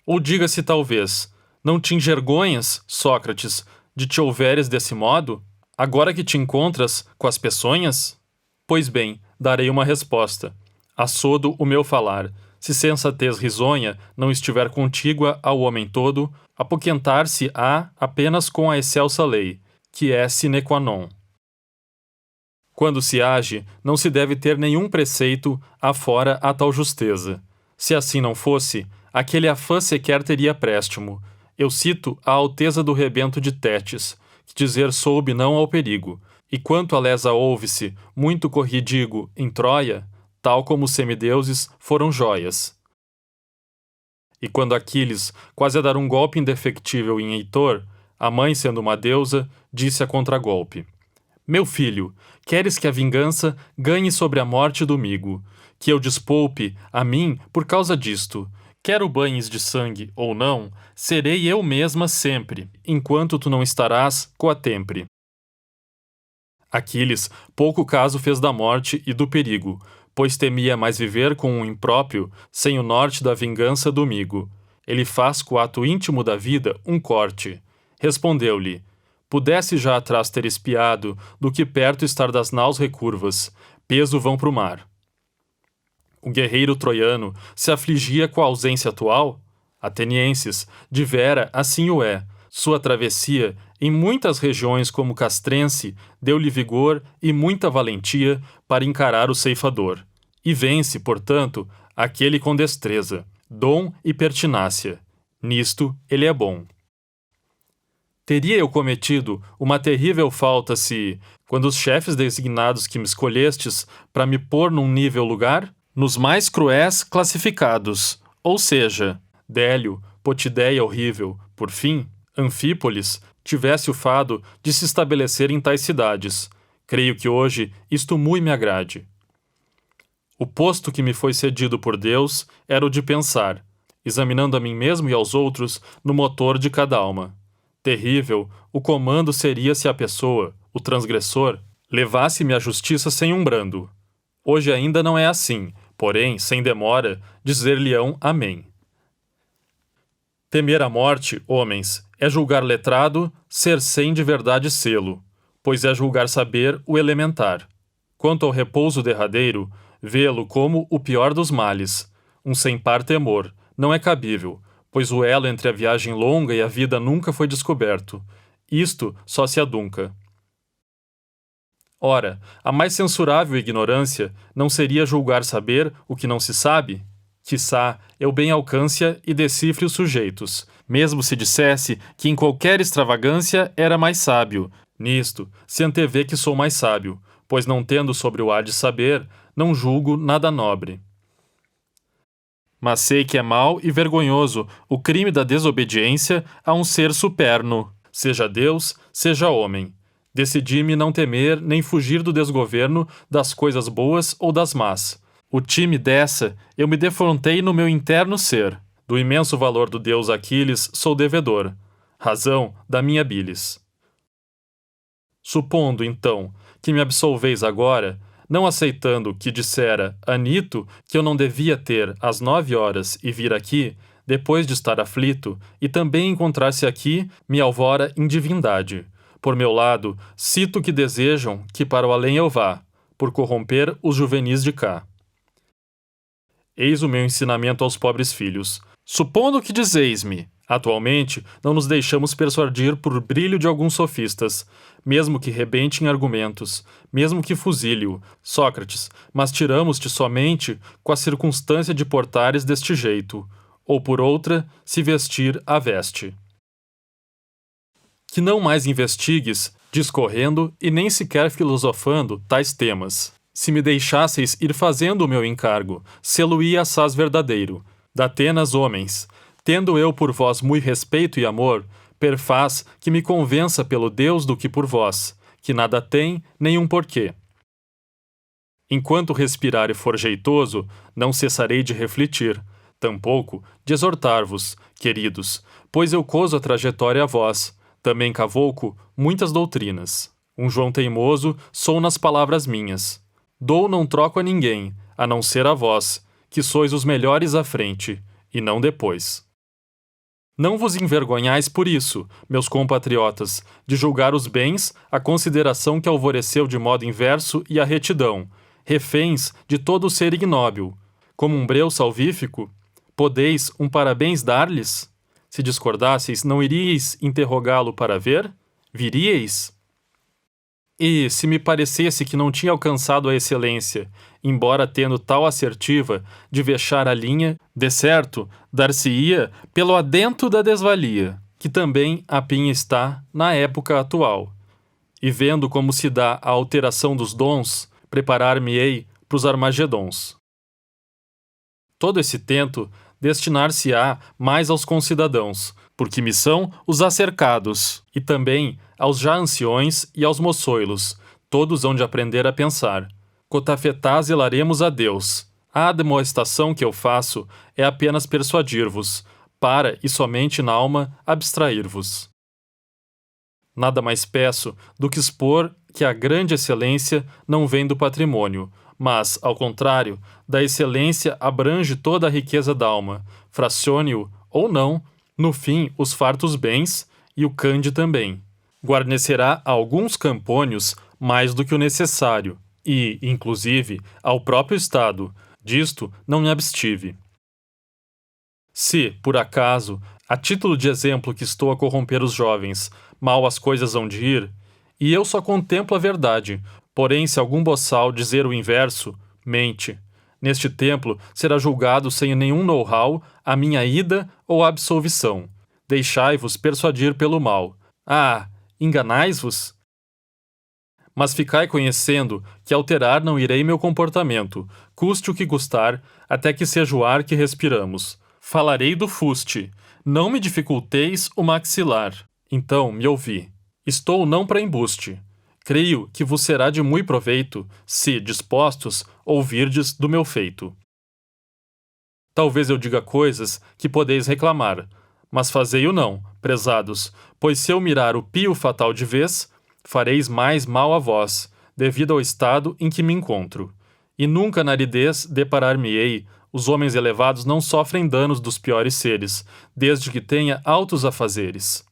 Ou diga-se talvez, não te envergonhas, Sócrates, de te houveres desse modo, agora que te encontras com as peçonhas? Pois bem, darei uma resposta. Assodo o meu falar. Se sensatez risonha não estiver contígua ao homem todo, apoquentar-se-á apenas com a excelsa lei, que é sine qua non. Quando se age, não se deve ter nenhum preceito afora a tal justeza. Se assim não fosse, aquele afã sequer teria préstimo. Eu cito a alteza do rebento de Tétis, que dizer soube não ao perigo, e quanto a lesa ouve-se, muito corridigo, em Troia, tal como os semideuses foram joias. E quando Aquiles, quase a dar um golpe indefectível em Heitor, a mãe, sendo uma deusa, disse a contragolpe: Meu filho, queres que a vingança ganhe sobre a morte domigo, que eu despoupe a mim por causa disto. Quer o banhes de sangue ou não, serei eu mesma sempre, enquanto tu não estarás coatempre. Aquiles pouco caso fez da morte e do perigo, pois temia mais viver com um impróprio, sem o norte da vingança domigo. Ele faz com o ato íntimo da vida um corte. Respondeu-lhe: Pudesse já atrás ter espiado, do que perto estar das naus recurvas, peso vão pro mar. O guerreiro troiano se afligia com a ausência atual? Atenienses, de vera assim o é. Sua travessia, em muitas regiões como Castrense, deu-lhe vigor e muita valentia para encarar o ceifador. E vence, portanto, aquele com destreza, dom e pertinácia. Nisto ele é bom. Teria eu cometido uma terrível falta se, quando os chefes designados que me escolhestes para me pôr num nível lugar, nos mais cruéis classificados, ou seja, Délio, Potidéia horrível, por fim, Anfípolis, tivesse o fado de se estabelecer em tais cidades. Creio que hoje isto muito me agrade. O posto que me foi cedido por Deus era o de pensar, examinando a mim mesmo e aos outros, no motor de cada alma. Terrível, o comando seria se a pessoa, o transgressor, levasse-me à justiça sem um brando. Hoje ainda não é assim, porém, sem demora, dizer-lhe-ão amém. Temer a morte, homens, é julgar letrado, ser sem de verdade selo, pois é julgar saber o elementar. Quanto ao repouso derradeiro, vê-lo como o pior dos males, um sem par temor, não é cabível, pois o elo entre a viagem longa e a vida nunca foi descoberto. Isto só se adunca. Ora, a mais censurável ignorância não seria julgar saber o que não se sabe? Quiçá eu bem alcance e decifre os sujeitos, mesmo se dissesse que em qualquer extravagância era mais sábio. Nisto se antevê que sou mais sábio, pois não tendo sobre o ar de saber, não julgo nada nobre. Mas sei que é mau e vergonhoso o crime da desobediência a um ser superno, seja Deus, seja homem. Decidi-me não temer nem fugir do desgoverno das coisas boas ou das más. O time dessa eu me defrontei no meu interno ser. Do imenso valor do deus Aquiles sou devedor. Razão da minha bilis. Supondo, então, que me absolveis agora, não aceitando que dissera Anito que eu não devia ter às 9 horas e vir aqui, depois de estar aflito, e também encontrar-se aqui me alvora em divindade. Por meu lado, cito que desejam que para o além eu vá, por corromper os juvenis de cá. Eis o meu ensinamento aos pobres filhos. Supondo que dizeis-me, atualmente, não nos deixamos persuadir por brilho de alguns sofistas, mesmo que rebente em argumentos, mesmo que fuzile-o, Sócrates, mas tiramos-te somente com a circunstância de portares deste jeito, ou por outra, se vestir a veste. Que não mais investigues, discorrendo e nem sequer filosofando tais temas. Se me deixasseis ir fazendo o meu encargo, sê-lo-ia assaz verdadeiro. Da Atenas, homens, tendo eu por vós mui respeito e amor, perfaz que me convença pelo Deus do que por vós, que nada tem, nenhum porquê. Enquanto respirar e for jeitoso, não cessarei de refletir, tampouco de exortar-vos, queridos, pois eu coso a trajetória a vós, também cavouco muitas doutrinas. Um João teimoso sou nas palavras minhas. Dou não troco a ninguém, a não ser a vós, que sois os melhores à frente, e não depois. Não vos envergonhais por isso, meus compatriotas, de julgar os bens, a consideração que alvoreceu de modo inverso e a retidão, reféns de todo o ser ignóbil. Como um breu salvífico, podeis um parabéns dar-lhes? Se discordasseis, não iríeis interrogá-lo para ver? Viríeis? E, se me parecesse que não tinha alcançado a excelência, embora tendo tal assertiva de vexar a linha, de certo, dar-se-ia pelo adento da desvalia, que também a pinha está na época atual. E vendo como se dá a alteração dos dons, preparar-me-ei pros Armagedons. Todo esse tento destinar-se-á mais aos concidadãos, porque me são os acercados, e também aos já anciões e aos moçoilos, todos hão de aprender a pensar. Cotafetá zelaremos a Deus. A admoestação que eu faço é apenas persuadir-vos, para, e somente na alma, abstrair-vos. Nada mais peço do que expor que a grande excelência não vem do patrimônio, mas, ao contrário, da excelência abrange toda a riqueza da alma, fracione-o, ou não, no fim, os fartos bens, e o cande também. Guarnecerá a alguns campônios mais do que o necessário, e, inclusive, ao próprio Estado. Disto não me abstive. Se, por acaso, a título de exemplo que estou a corromper os jovens, mal as coisas hão de ir, e eu só contemplo a verdade, porém se algum boçal dizer o inverso, mente. Neste templo será julgado sem nenhum know-how a minha ida ou a absolvição. Deixai-vos persuadir pelo mal. Ah, enganais-vos? Mas ficai conhecendo que alterar não irei meu comportamento, custe o que custar, até que seja o ar que respiramos. Falarei do fuste. Não me dificulteis o maxilar. Então me ouvi. Estou não para embuste. Creio que vos será de mui proveito, se, dispostos, ouvirdes do meu feito. Talvez eu diga coisas que podeis reclamar, mas fazei-o não, prezados, pois se eu mirar o pio fatal de vez, fareis mais mal a vós, devido ao estado em que me encontro. E nunca na aridez deparar-me-ei, os homens elevados não sofrem danos dos piores seres, desde que tenha altos afazeres.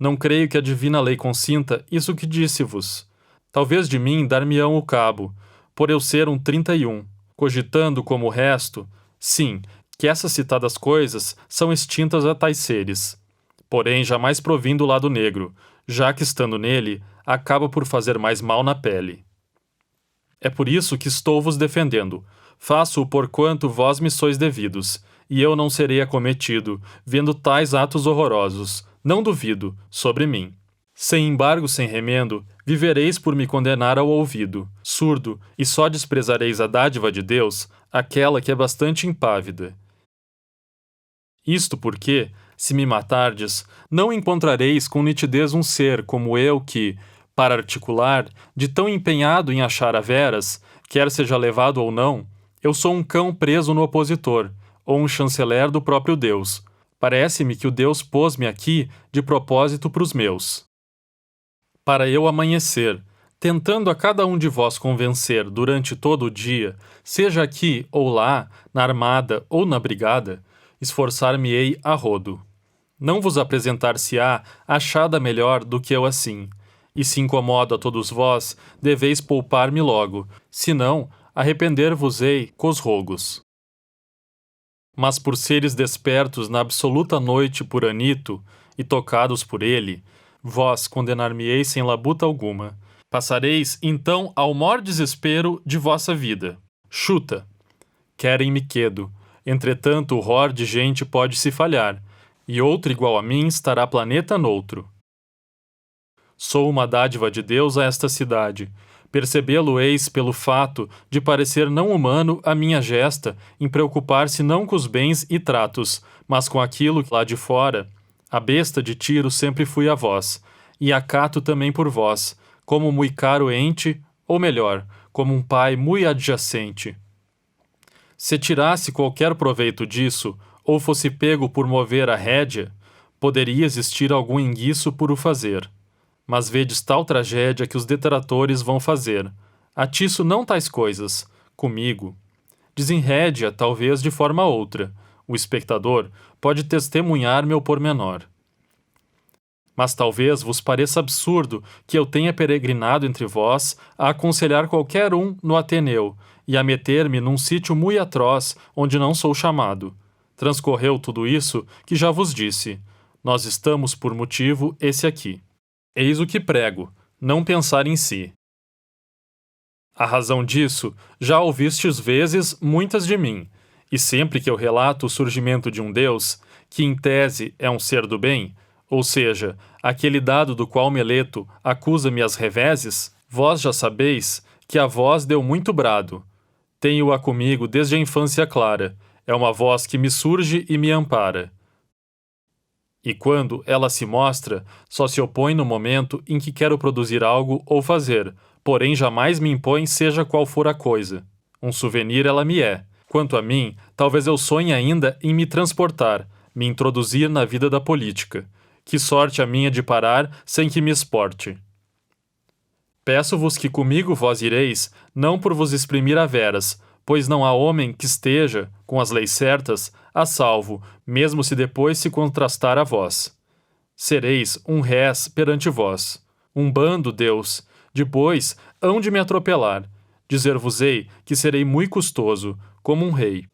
Não creio que a divina lei consinta isso que disse-vos. Talvez de mim dar-me-ão o cabo, por eu ser um 31, cogitando como o resto, sim, que essas citadas coisas são extintas a tais seres. Porém, jamais provim do lado negro, já que estando nele, acaba por fazer mais mal na pele. É por isso que estou vos defendendo. Faço-o porquanto vós me sois devidos, e eu não serei acometido, vendo tais atos horrorosos, não duvido, sobre mim. Sem embargo, sem remendo, vivereis por me condenar ao ouvido, surdo, e só desprezareis a dádiva de Deus, aquela que é bastante impávida. Isto porque, se me matardes, não encontrareis com nitidez um ser como eu que, para articular, de tão empenhado em achar a veras, quer seja levado ou não, eu sou um cão preso no opositor, ou um chanceler do próprio Deus. Parece-me que o Deus pôs-me aqui de propósito pros meus. para eu amanhecer, tentando a cada um de vós convencer durante todo o dia, seja aqui ou lá, na armada ou na brigada, esforçar-me-ei a rodo. Não vos apresentar-se-á achada melhor do que eu assim. E se incomodo a todos vós, deveis poupar-me logo, senão arrepender-vos-ei cos rogos. Mas por seres despertos na absoluta noite por Anito, e tocados por ele, vós condenar-me-eis sem labuta alguma. Passareis, então, ao mor desespero de vossa vida. Chuta. Querem-me quedo. Entretanto, o ror de gente pode se falhar, e outro igual a mim estará planeta noutro. Sou uma dádiva de Deus a esta cidade. Percebê-lo-eis pelo fato de parecer não humano a minha gesta em preocupar-se não com os bens e tratos, mas com aquilo que lá de fora. A besta de tiro sempre fui a vós, e acato também por vós, como mui caro ente, ou melhor, como um pai mui adjacente. Se tirasse qualquer proveito disso, ou fosse pego por mover a rédea, poderia existir algum enguiço por o fazer. Mas vedes tal tragédia que os detratores vão fazer. Atiço não tais coisas, comigo. Desenrédea, talvez de forma outra. O espectador pode testemunhar meu pormenor. Mas talvez vos pareça absurdo que eu tenha peregrinado entre vós a aconselhar qualquer um no Ateneu e a meter-me num sítio mui atroz onde não sou chamado. Transcorreu tudo isso que já vos disse. Nós estamos por motivo esse aqui. Eis o que prego, não pensar em si. A razão disso já ouvistes vezes muitas de mim, e sempre que eu relato o surgimento de um Deus, que em tese é um ser do bem, ou seja, aquele dado do qual Meleto acusa-me às reveses, vós já sabeis que a voz deu muito brado. Tenho-a comigo desde a infância clara, é uma voz que me surge e me ampara. E quando ela se mostra, só se opõe no momento em que quero produzir algo ou fazer, porém jamais me impõe seja qual for a coisa. Um souvenir ela me é. Quanto a mim, talvez eu sonhe ainda em me transportar, me introduzir na vida da política. Que sorte a minha de parar sem que me exporte. Peço-vos que comigo vós ireis, não por vos exprimir a veras, pois não há homem que esteja, com as leis certas, a salvo, mesmo se depois se contrastar a vós. Sereis um rés perante vós. Um bando, Deus, depois hão de me atropelar. Dizer-vos-ei que serei muito custoso, como um rei.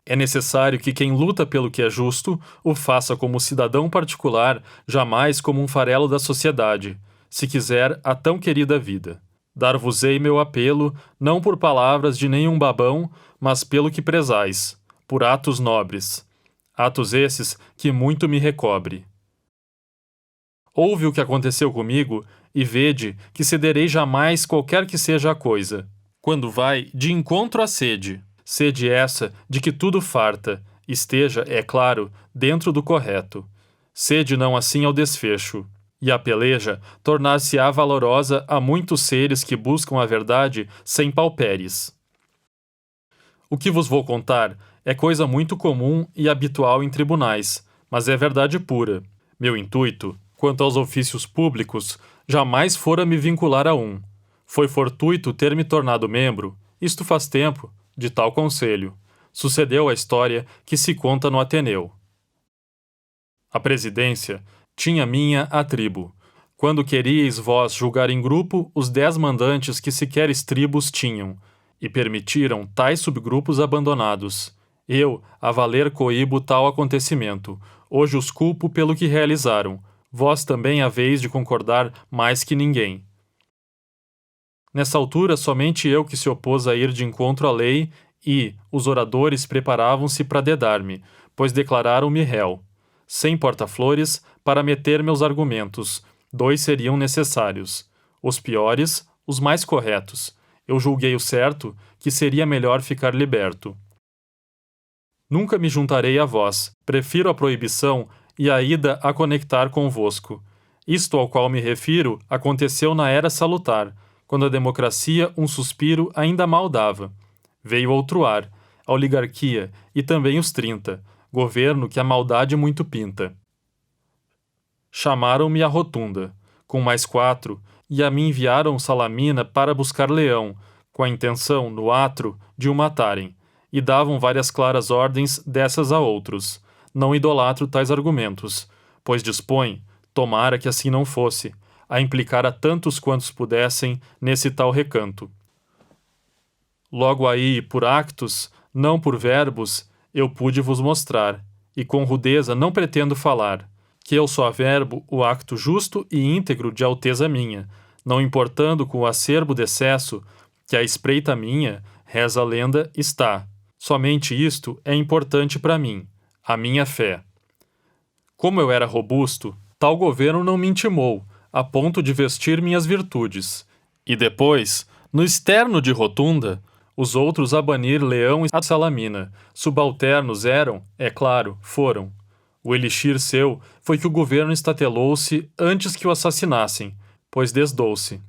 É necessário que quem luta pelo que é justo o faça como cidadão particular, jamais como um farelo da sociedade, se quiser a tão querida vida. Dar-vos-ei meu apelo, não por palavras de nenhum babão, mas pelo que prezais, por atos nobres. Atos esses que muito me recobre. Ouve o que aconteceu comigo e vede que cederei jamais qualquer que seja a coisa. Quando vai de encontro à sede, sede essa de que tudo farta, esteja, é claro, dentro do correto. Sede não assim ao desfecho. E a peleja tornar-se-á valorosa a muitos seres que buscam a verdade sem palpéres. O que vos vou contar é coisa muito comum e habitual em tribunais, mas é verdade pura. Meu intuito, quanto aos ofícios públicos, jamais fora me vincular a um. Foi fortuito ter me tornado membro, isto faz tempo, de tal conselho. Sucedeu a história que se conta no Ateneu. A presidência tinha minha a tribo. Quando queríeis vós julgar em grupo os 10 mandantes que sequer tribos tinham, e permitiram tais subgrupos abandonados. Eu, a valer coíbo tal acontecimento, hoje os culpo pelo que realizaram, vós também haveis de concordar mais que ninguém. Nessa altura, somente eu que se opôs a ir de encontro à lei e os oradores preparavam-se para dedar-me, pois declararam-me réu. Sem porta-flores, para meter meus argumentos, 2 seriam necessários. Os piores, os mais corretos. Eu julguei o certo, que seria melhor ficar liberto. Nunca me juntarei a vós, prefiro a proibição e a ida a conectar convosco. Isto ao qual me refiro aconteceu na era salutar, quando a democracia um suspiro ainda mal dava. Veio outro ar, a oligarquia e também os 30, governo que a maldade muito pinta. Chamaram-me à rotunda. com mais 4, e a mim enviaram Salamina para buscar Leão, com a intenção, no atro, de o matarem, e davam várias claras ordens dessas a outros. Não idolatro tais argumentos, pois dispõe, tomara que assim não fosse, a implicar a tantos quantos pudessem nesse tal recanto. Logo aí, por actos, não por verbos, eu pude vos mostrar, e com rudeza não pretendo falar, que eu só verbo o acto justo e íntegro de alteza minha, não importando com o acerbo de excesso, que a espreita minha, reza a lenda, está. Somente isto é importante para mim, a minha fé. Como eu era robusto, tal governo não me intimou, a ponto de vestir minhas virtudes. E depois, no externo de rotunda, os outros a banir Leão e a Salamina, subalternos eram, é claro, foram. O elixir seu foi que o governo estatelou-se antes que o assassinassem, pois desdou-se.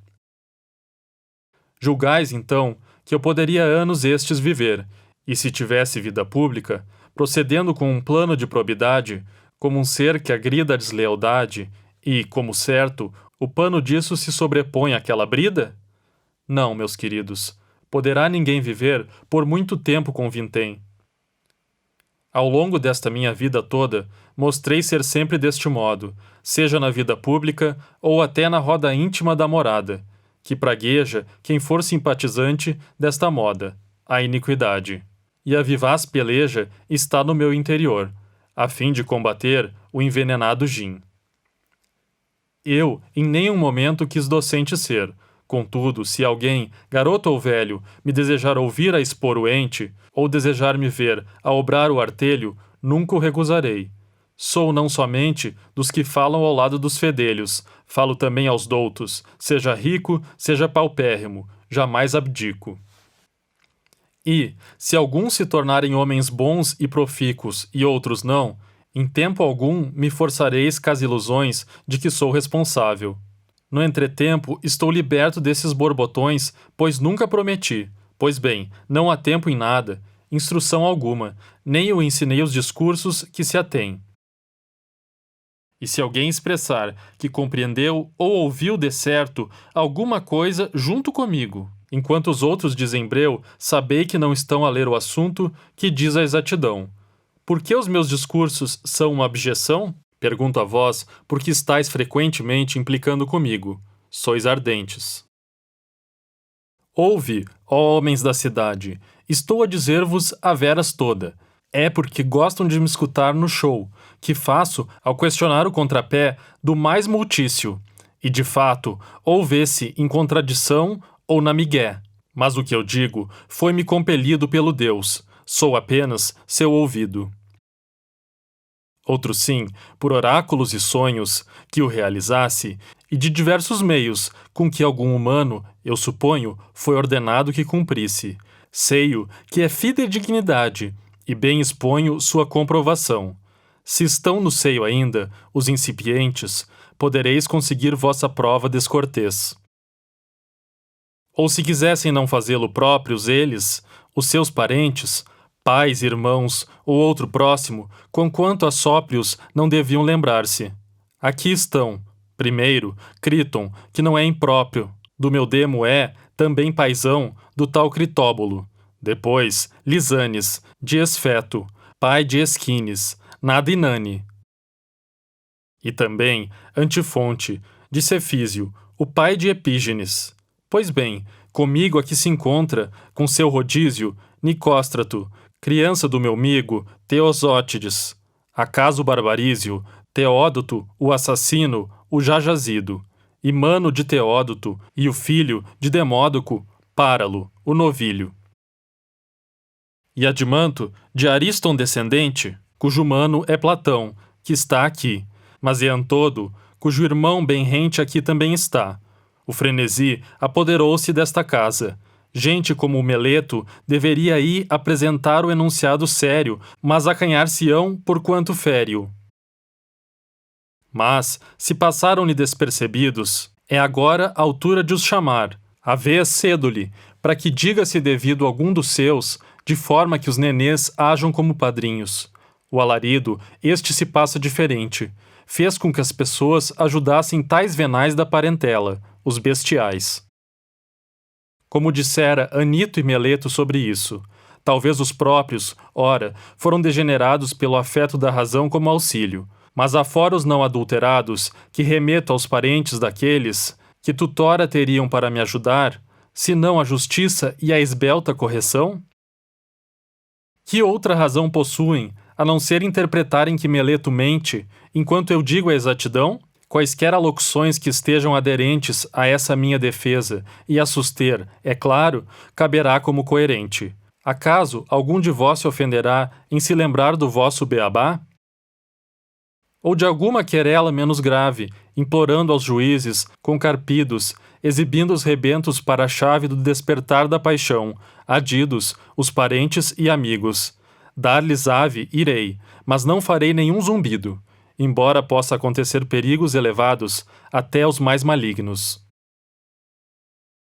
Julgais, então, que eu poderia anos estes viver, e se tivesse vida pública, procedendo com um plano de probidade, como um ser que agrida a deslealdade, e, como certo, o pano disso se sobrepõe àquela brida? Não, meus queridos, poderá ninguém viver por muito tempo com vintém. Ao longo desta minha vida toda, mostrei ser sempre deste modo, seja na vida pública ou até na roda íntima da morada, que pragueja quem for simpatizante desta moda, a iniquidade. E a vivaz peleja está no meu interior, a fim de combater o envenenado gin. Eu, em nenhum momento, quis docente ser. Contudo, se alguém, garoto ou velho, me desejar ouvir a expor o ente, ou desejar me ver a obrar o artelho, nunca o recusarei. Sou não somente dos que falam ao lado dos fedelhos, falo também aos doutos, seja rico, seja paupérrimo, jamais abdico. E, se alguns se tornarem homens bons e profícuos e outros não, em tempo algum me forçareis com as ilusões de que sou responsável. No entretempo, estou liberto desses borbotões, pois nunca prometi. Pois bem, não há tempo em nada, instrução alguma, nem eu ensinei os discursos que se atêm. E se alguém expressar que compreendeu ou ouviu de certo alguma coisa junto comigo, enquanto os outros dizem breu, sabei que não estão a ler o assunto que diz a exatidão. Por que os meus discursos são uma abjeção? Pergunto a vós, porque estáis frequentemente implicando comigo. Sois ardentes. Ouve, ó homens da cidade, estou a dizer-vos a veras toda. É porque gostam de me escutar no show, que faço ao questionar o contrapé do mais multício. E de fato, ou vê-se em contradição ou na migué. Mas o que eu digo foi-me compelido pelo Deus. Sou apenas seu ouvido. Outro sim, por oráculos e sonhos, que o realizasse, e de diversos meios, com que algum humano, eu suponho, foi ordenado que cumprisse. Sei-o que é fidedignidade, e bem exponho sua comprovação. Se estão no seio ainda, os incipientes, podereis conseguir vossa prova descortês. Ou se quisessem não fazê-lo próprios eles, os seus parentes, pais, irmãos ou outro próximo, conquanto assóprios não deviam lembrar-se. Aqui estão, primeiro, Criton, que não é impróprio, do meu demo é, também paisão, do tal Critóbulo. Depois, Lisanes, de Esfeto, pai de Esquines, nada inane. E também Antifonte, de Cefísio, o pai de Epígenes. Pois bem, comigo aqui se encontra, com seu rodízio, Nicóstrato, criança do meu amigo Teosótides. Acaso Barbarísio, Teódoto, o assassino, o já jazido, e mano de Teódoto, e o filho de Demódoco, Páralo, o novilho. E Admanto, de Ariston descendente, cujo mano é Platão, que está aqui, mas Eantodo, cujo irmão bem rente aqui também está. O frenesi apoderou-se desta casa. Gente como o Meleto deveria aí apresentar o enunciado sério, mas acanhar-se-ão por quanto fério. Mas, se passaram-lhe despercebidos, é agora a altura de os chamar. A vez cedo-lhe, para que diga-se devido algum dos seus, de forma que os nenês hajam como padrinhos. O alarido, este se passa diferente. fez com que as pessoas ajudassem tais venais da parentela, os bestiais. Como dissera Anito e Meleto sobre isso, talvez os próprios, ora, foram degenerados pelo afeto da razão como auxílio, mas afora os não adulterados, que remeto aos parentes daqueles, que tutora teriam para me ajudar, senão a justiça e a esbelta correção? Que outra razão possuem, a não ser interpretarem que Meleto mente, enquanto eu digo a exatidão? Quaisquer alocuções que estejam aderentes a essa minha defesa e a suster, é claro, caberá como coerente. Acaso algum de vós se ofenderá em se lembrar do vosso beabá? Ou de alguma querela menos grave, implorando aos juízes, com carpidos, exibindo os rebentos para a chave do despertar da paixão, adidos, os parentes e amigos. Dar-lhes ave, irei, mas não farei nenhum zumbido, embora possa acontecer perigos elevados até aos mais malignos.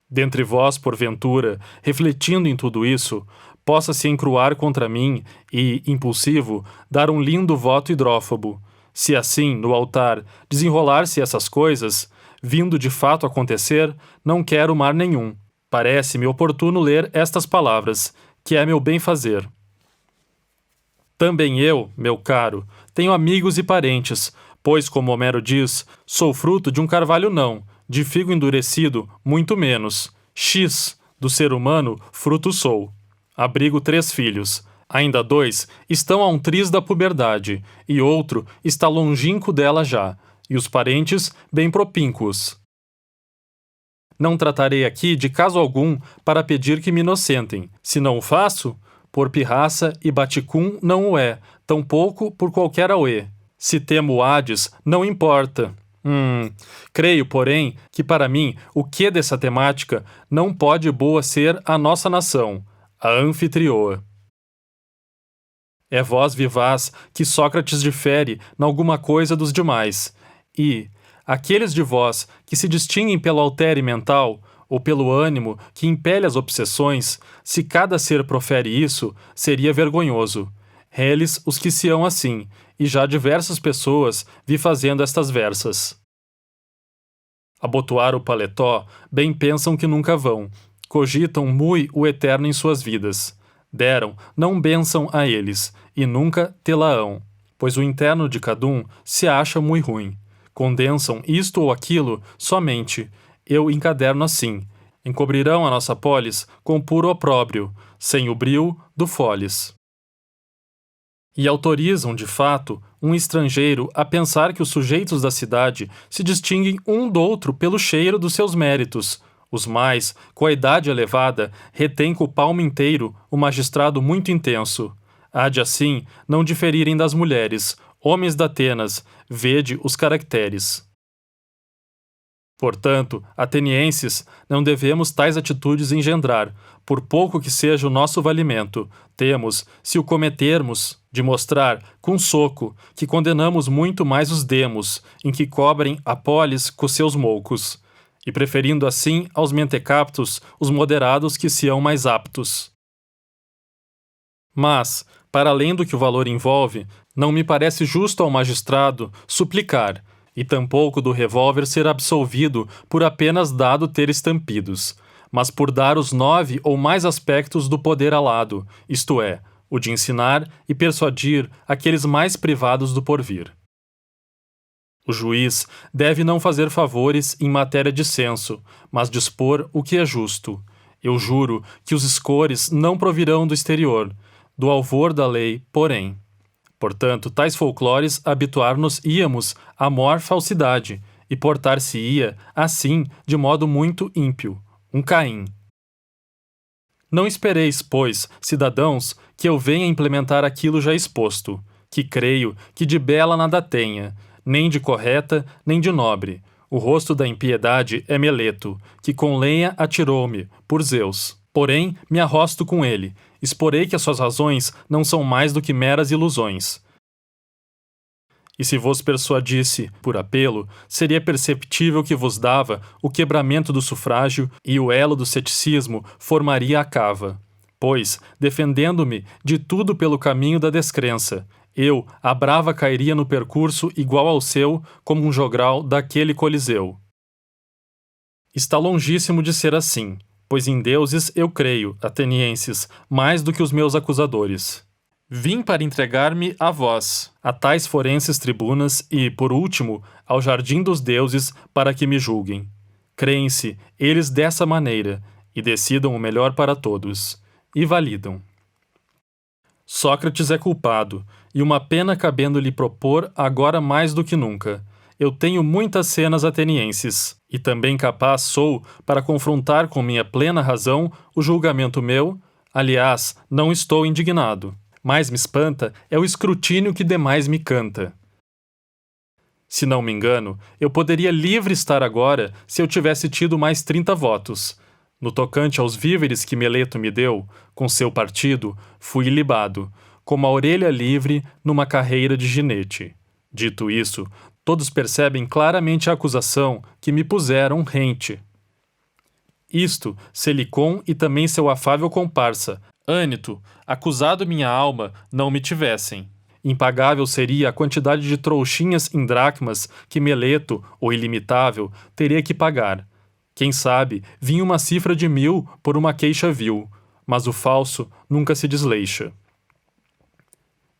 Dentre vós, porventura, refletindo em tudo isso, possa se encruar contra mim e, impulsivo, dar um lindo voto hidrófobo. Se assim, no altar, desenrolar-se essas coisas, vindo de fato acontecer, não quero mar nenhum. Parece-me oportuno ler estas palavras, que é meu bem-fazer. Também eu, meu caro, tenho amigos e parentes, pois, como Homero diz, sou fruto de um carvalho não, de figo endurecido, muito menos. X, do ser humano, fruto sou. Abrigo 3 filhos. Ainda 2 estão a um triz da puberdade, e outro está longínquo dela já, e os parentes bem propínquos. Não tratarei aqui de caso algum para pedir que me inocentem. Se não o faço, por pirraça e baticum não o é, tampouco por qualquer auê. Se temo o Hades, não importa. Creio, porém, que para mim o que dessa temática não pode boa ser a nossa nação, a anfitrioa. É voz vivaz que Sócrates difere n'alguma coisa dos demais, e, aqueles de vós que se distinguem pelo altere mental, ou pelo ânimo que impele as obsessões, se cada ser profere isso, seria vergonhoso. Reles os que se hão assim, e já diversas pessoas vi fazendo estas versas. Abotoar o paletó, bem pensam que nunca vão, cogitam mui o eterno em suas vidas. Deram, não benção a eles, e nunca tê-la-ão, pois o interno de cadum se acha mui ruim. Condensam isto ou aquilo somente, eu encaderno assim, encobrirão a nossa polis com puro opróbrio, sem o brio do foles. E autorizam, de fato, um estrangeiro a pensar que os sujeitos da cidade se distinguem um do outro pelo cheiro dos seus méritos. Os mais, com a idade elevada, retêm com o palmo inteiro o magistrado muito intenso. Há de assim não diferirem das mulheres, homens da Atenas, vede os caracteres. Portanto, atenienses, não devemos tais atitudes engendrar, por pouco que seja o nosso valimento. Temos, se o cometermos, de mostrar, com soco, que condenamos muito mais os demos, em que cobrem a polis com seus moucos, e preferindo assim aos mentecaptos os moderados que se hão mais aptos. Mas, para além do que o valor envolve, não me parece justo ao magistrado suplicar, e tampouco do revólver ser absolvido por apenas dado ter estampidos, mas por dar os 9 ou mais aspectos do poder alado, isto é, o de ensinar e persuadir aqueles mais privados do porvir. O juiz deve não fazer favores em matéria de censo, mas dispor o que é justo. Eu juro que os escores não provirão do exterior, do alvor da lei, porém. Portanto, tais folclores habituar-nos-íamos à mor falsidade, e portar-se-ia, assim, de modo muito ímpio, um Caim. Não espereis, pois, cidadãos, que eu venha implementar aquilo já exposto, que creio que de bela nada tenha, nem de correta, nem de nobre. O rosto da impiedade é Meleto, que com lenha atirou-me, por Zeus. Porém, me arrosto com ele, exporei que as suas razões não são mais do que meras ilusões. E se vos persuadisse, por apelo, seria perceptível que vos dava o quebramento do sufrágio e o elo do ceticismo formaria a cava. Pois, defendendo-me de tudo pelo caminho da descrença, eu, a brava, cairia no percurso igual ao seu, como um jogral daquele coliseu. Está longíssimo de ser assim, pois em deuses eu creio, atenienses, mais do que os meus acusadores. Vim para entregar-me a vós, a tais forenses tribunas e, por último, ao jardim dos deuses para que me julguem. Creem-se eles dessa maneira, e decidam o melhor para todos, e validam. Sócrates é culpado, e uma pena cabendo-lhe propor agora mais do que nunca. Eu tenho muitas cenas atenienses, e também capaz sou para confrontar com minha plena razão o julgamento meu. Aliás, não estou indignado. Mais me espanta é o escrutínio que demais me canta. Se não me engano, eu poderia livre estar agora se eu tivesse tido mais 30 votos. No tocante aos víveres que Meleto me deu, com seu partido, fui ilibado, como a orelha livre numa carreira de ginete. Dito isso, todos percebem claramente a acusação que me puseram rente. Isto, Selicon e também seu afável comparsa, Ânito, acusado minha alma, não me tivessem. Impagável seria a quantidade de trouxinhas em dracmas que Meleto, o ilimitável, teria que pagar. Quem sabe, vinha uma cifra de 1000 por uma queixa vil, mas o falso nunca se desleixa.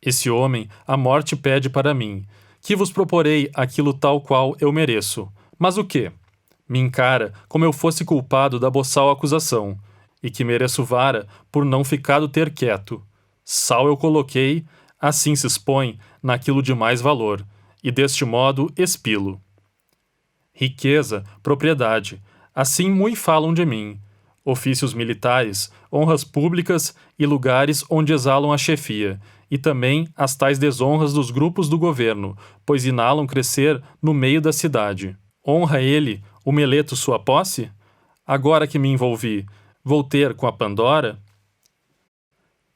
Esse homem a morte pede para mim, que vos proporei aquilo tal qual eu mereço. Mas o quê? Me encara como eu fosse culpado da boçal acusação, e que mereço vara por não ficado ter quieto. Sal eu coloquei, assim se expõe naquilo de mais valor, e deste modo expilo. Riqueza, propriedade, assim mui falam de mim. Ofícios militares, honras públicas e lugares onde exalam a chefia, e também as tais desonras dos grupos do governo, pois inalam crescer no meio da cidade. Honra ele, o Meleto, sua posse? Agora que me envolvi, vou ter com a Pandora?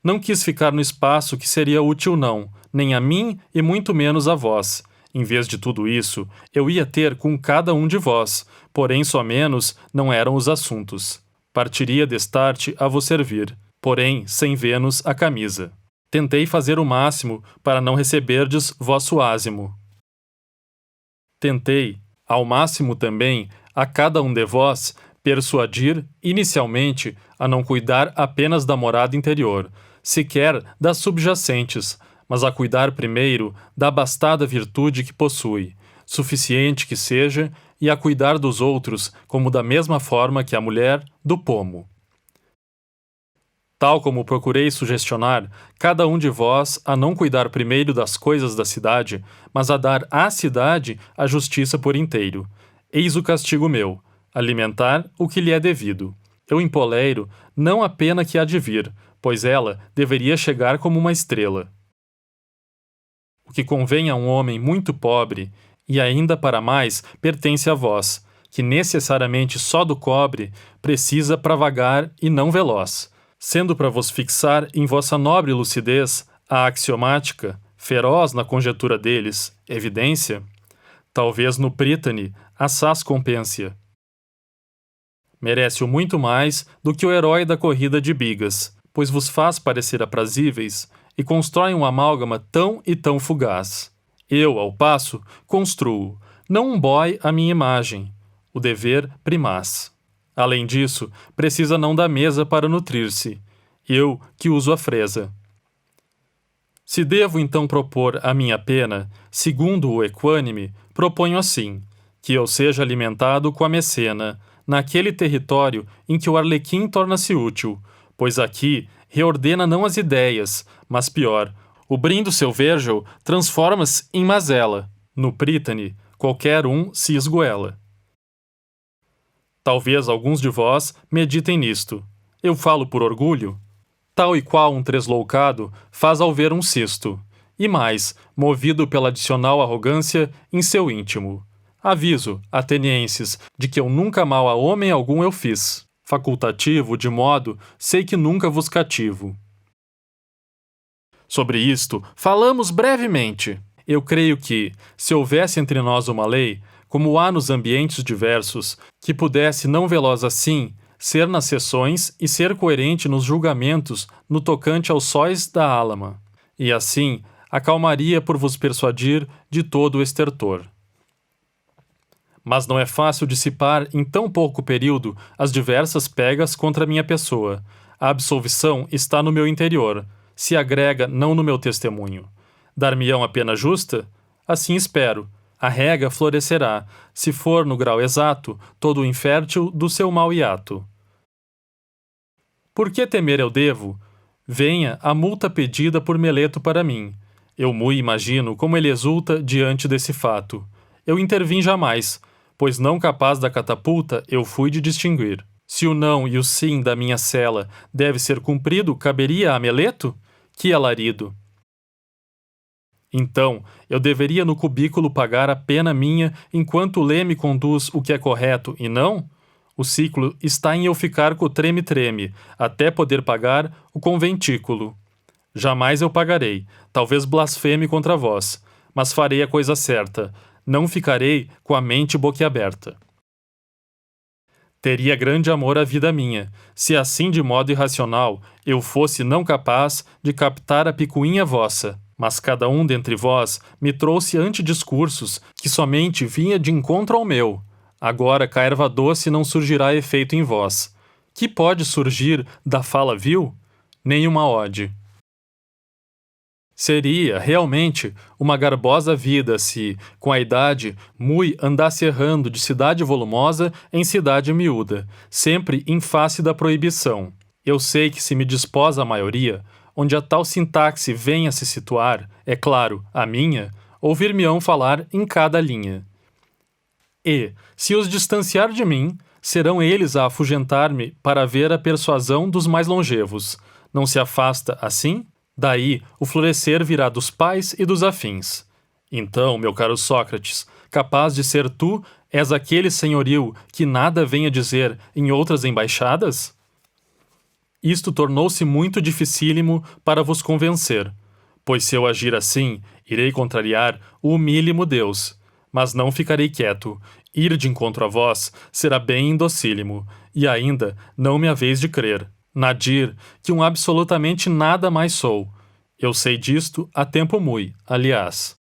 Não quis ficar no espaço que seria útil não, nem a mim e muito menos a vós. Em vez de tudo isso, eu ia ter com cada um de vós, porém só menos não eram os assuntos. Partiria destarte a vos servir, porém sem Vênus a camisa. Tentei fazer o máximo para não receberdes vosso ázimo. Tentei, ao máximo também, a cada um de vós, persuadir, inicialmente, a não cuidar apenas da morada interior, sequer das subjacentes, mas a cuidar primeiro da abastada virtude que possui, suficiente que seja, e a cuidar dos outros como da mesma forma que a mulher do pomo. Tal como procurei sugestionar cada um de vós a não cuidar primeiro das coisas da cidade, mas a dar à cidade a justiça por inteiro. Eis o castigo meu, alimentar o que lhe é devido. Eu empoleiro não a pena que há de vir, pois ela deveria chegar como uma estrela. O que convém a um homem muito pobre, e ainda para mais, pertence a vós, que necessariamente só do cobre precisa para vagar e não veloz, sendo para vos fixar em vossa nobre lucidez a axiomática, feroz na conjetura deles, evidência, talvez no Prítane, assaz compência. Merece-o muito mais do que o herói da corrida de bigas, pois vos faz parecer aprazíveis e constrói um amálgama tão e tão fugaz. Eu, ao passo, construo, não um boy à minha imagem, o dever primaz. Além disso, precisa não da mesa para nutrir-se, eu que uso a fresa. Se devo então propor a minha pena, segundo o equânime, proponho assim, que eu seja alimentado com a mecena, naquele território em que o arlequim torna-se útil, pois aqui reordena não as ideias, mas pior, o brindo seu vergel transforma-se em mazela. No Prítane, qualquer um se esgoela. Talvez alguns de vós meditem nisto. Eu falo por orgulho? Tal e qual um tresloucado faz ao ver um cisto. E mais, movido pela adicional arrogância em seu íntimo. Aviso, atenienses, de que eu nunca mal a homem algum eu fiz. Facultativo, de modo, sei que nunca vos cativo. Sobre isto, falamos brevemente. Eu creio que, se houvesse entre nós uma lei, como há nos ambientes diversos, que pudesse, não veloz assim, ser nas sessões e ser coerente nos julgamentos no tocante aos sóis da álama, e assim, acalmaria por vos persuadir de todo o estertor. Mas não é fácil dissipar em tão pouco período as diversas pegas contra minha pessoa. A absolvição está no meu interior, se agrega não no meu testemunho. Dar-me-ão a pena justa? Assim espero. A rega florescerá, se for no grau exato, todo o infértil do seu mau hiato. Por que temer eu devo? Venha a multa pedida por Meleto para mim. Eu mui imagino como ele exulta diante desse fato. Eu intervim jamais, pois não capaz da catapulta eu fui de distinguir. Se o não e o sim da minha cela deve ser cumprido, caberia a Meleto? Que alarido! Então, eu deveria no cubículo pagar a pena minha enquanto o lê me conduz o que é correto e não? O ciclo está em eu ficar co treme-treme, até poder pagar o conventículo. Jamais eu pagarei, talvez blasfeme contra vós, mas farei a coisa certa, não ficarei com a mente boquiaberta. Teria grande amor à vida minha, se assim de modo irracional eu fosse não capaz de captar a picuinha vossa. Mas cada um dentre vós me trouxe antidiscursos que somente vinha de encontro ao meu. Agora cá erva doce não surgirá efeito em vós. Que pode surgir da fala vil? Nenhuma ode. Seria, realmente, uma garbosa vida se, com a idade, mui andasse errando de cidade volumosa em cidade miúda, sempre em face da proibição. Eu sei que se me dispôs a maioria, onde a tal sintaxe venha se situar, é claro, a minha, ouvir-me-ão falar em cada linha. E, se os distanciar de mim, serão eles a afugentar-me para ver a persuasão dos mais longevos. Não se afasta assim? Daí o florescer virá dos pais e dos afins. Então, meu caro Sócrates, capaz de ser tu, és aquele senhorio que nada venha dizer em outras embaixadas? Isto tornou-se muito dificílimo para vos convencer, pois se eu agir assim, irei contrariar o humílimo Deus. Mas não ficarei quieto, ir de encontro a vós será bem indocílimo, e ainda não me haveis de crer, nadir, que absolutamente nada mais sou. Eu sei disto há tempo mui, aliás.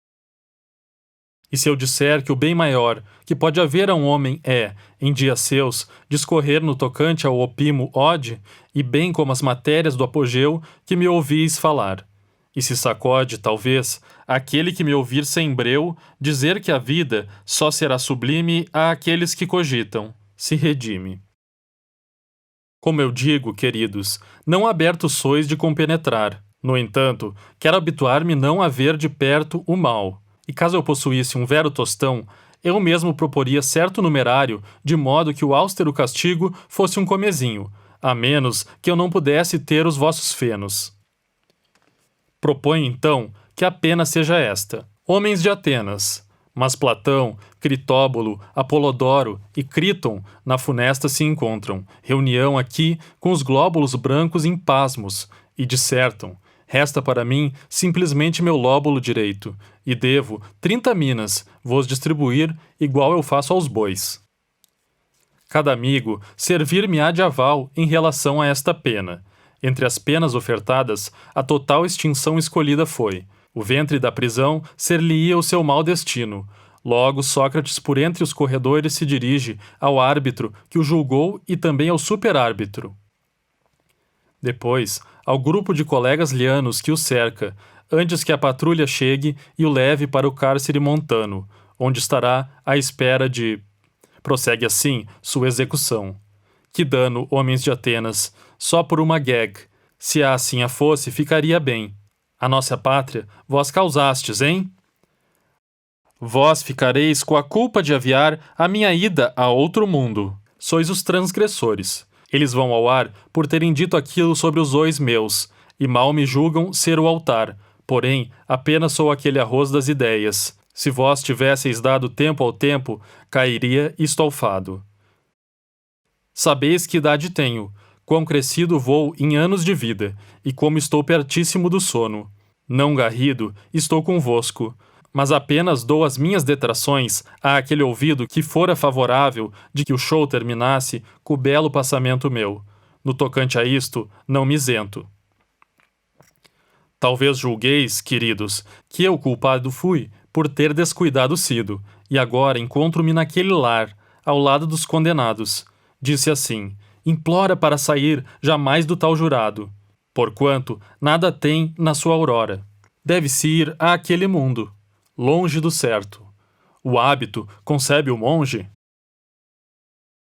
E se eu disser que o bem maior que pode haver a um homem é, em dias seus, discorrer no tocante ao opimo ode, e bem como as matérias do apogeu que me ouvis falar. E se sacode, talvez, aquele que me ouvir sem breu, dizer que a vida só será sublime a aqueles que cogitam, se redime. Como eu digo, queridos, não abertos sois de compenetrar. No entanto, quero habituar-me não a ver de perto o mal. E caso eu possuísse um vero tostão, eu mesmo proporia certo numerário, de modo que o austero castigo fosse um comezinho, a menos que eu não pudesse ter os vossos fenos. Proponho, então, que a pena seja esta. Homens de Atenas, mas Platão, Critóbulo, Apolodoro e Críton na funesta se encontram, reunião aqui com os glóbulos brancos em pasmos, e dissertam: resta para mim simplesmente meu lóbulo direito, e devo 30 minas vos distribuir igual eu faço aos bois. Cada amigo servir-me-á de aval em relação a esta pena. Entre as penas ofertadas, a total extinção escolhida foi. O ventre da prisão ser-lhe-ia o seu mau destino. Logo, Sócrates, por entre os corredores, se dirige ao árbitro que o julgou e também ao superárbitro. Depois, ao grupo de colegas lianos que o cerca, antes que a patrulha chegue e o leve para o cárcere montano, onde estará à espera de... Prossegue assim sua execução. Que dano, homens de Atenas, só por uma gag. Se a assim a fosse, ficaria bem. A nossa pátria vós causastes, hein? Vós ficareis com a culpa de aviar a minha ida a outro mundo. Sois os transgressores. Eles vão ao ar por terem dito aquilo sobre os ois meus, e mal me julgam ser o altar. Porém, apenas sou aquele arroz das ideias. Se vós tivesseis dado tempo ao tempo, cairia estolfado. Sabeis que idade tenho, quão crescido vou em anos de vida, e como estou pertíssimo do sono. Não garrido, estou convosco, mas apenas dou as minhas detrações a aquele ouvido que fora favorável de que o show terminasse com o belo passamento meu. No tocante a isto, não me isento. Talvez julgueis, queridos, que eu culpado fui por ter descuidado sido, e agora encontro-me naquele lar, ao lado dos condenados. Disse assim: implora para sair jamais do tal jurado, porquanto nada tem na sua aurora. Deve-se ir àquele mundo, longe do certo. O hábito concebe o monge?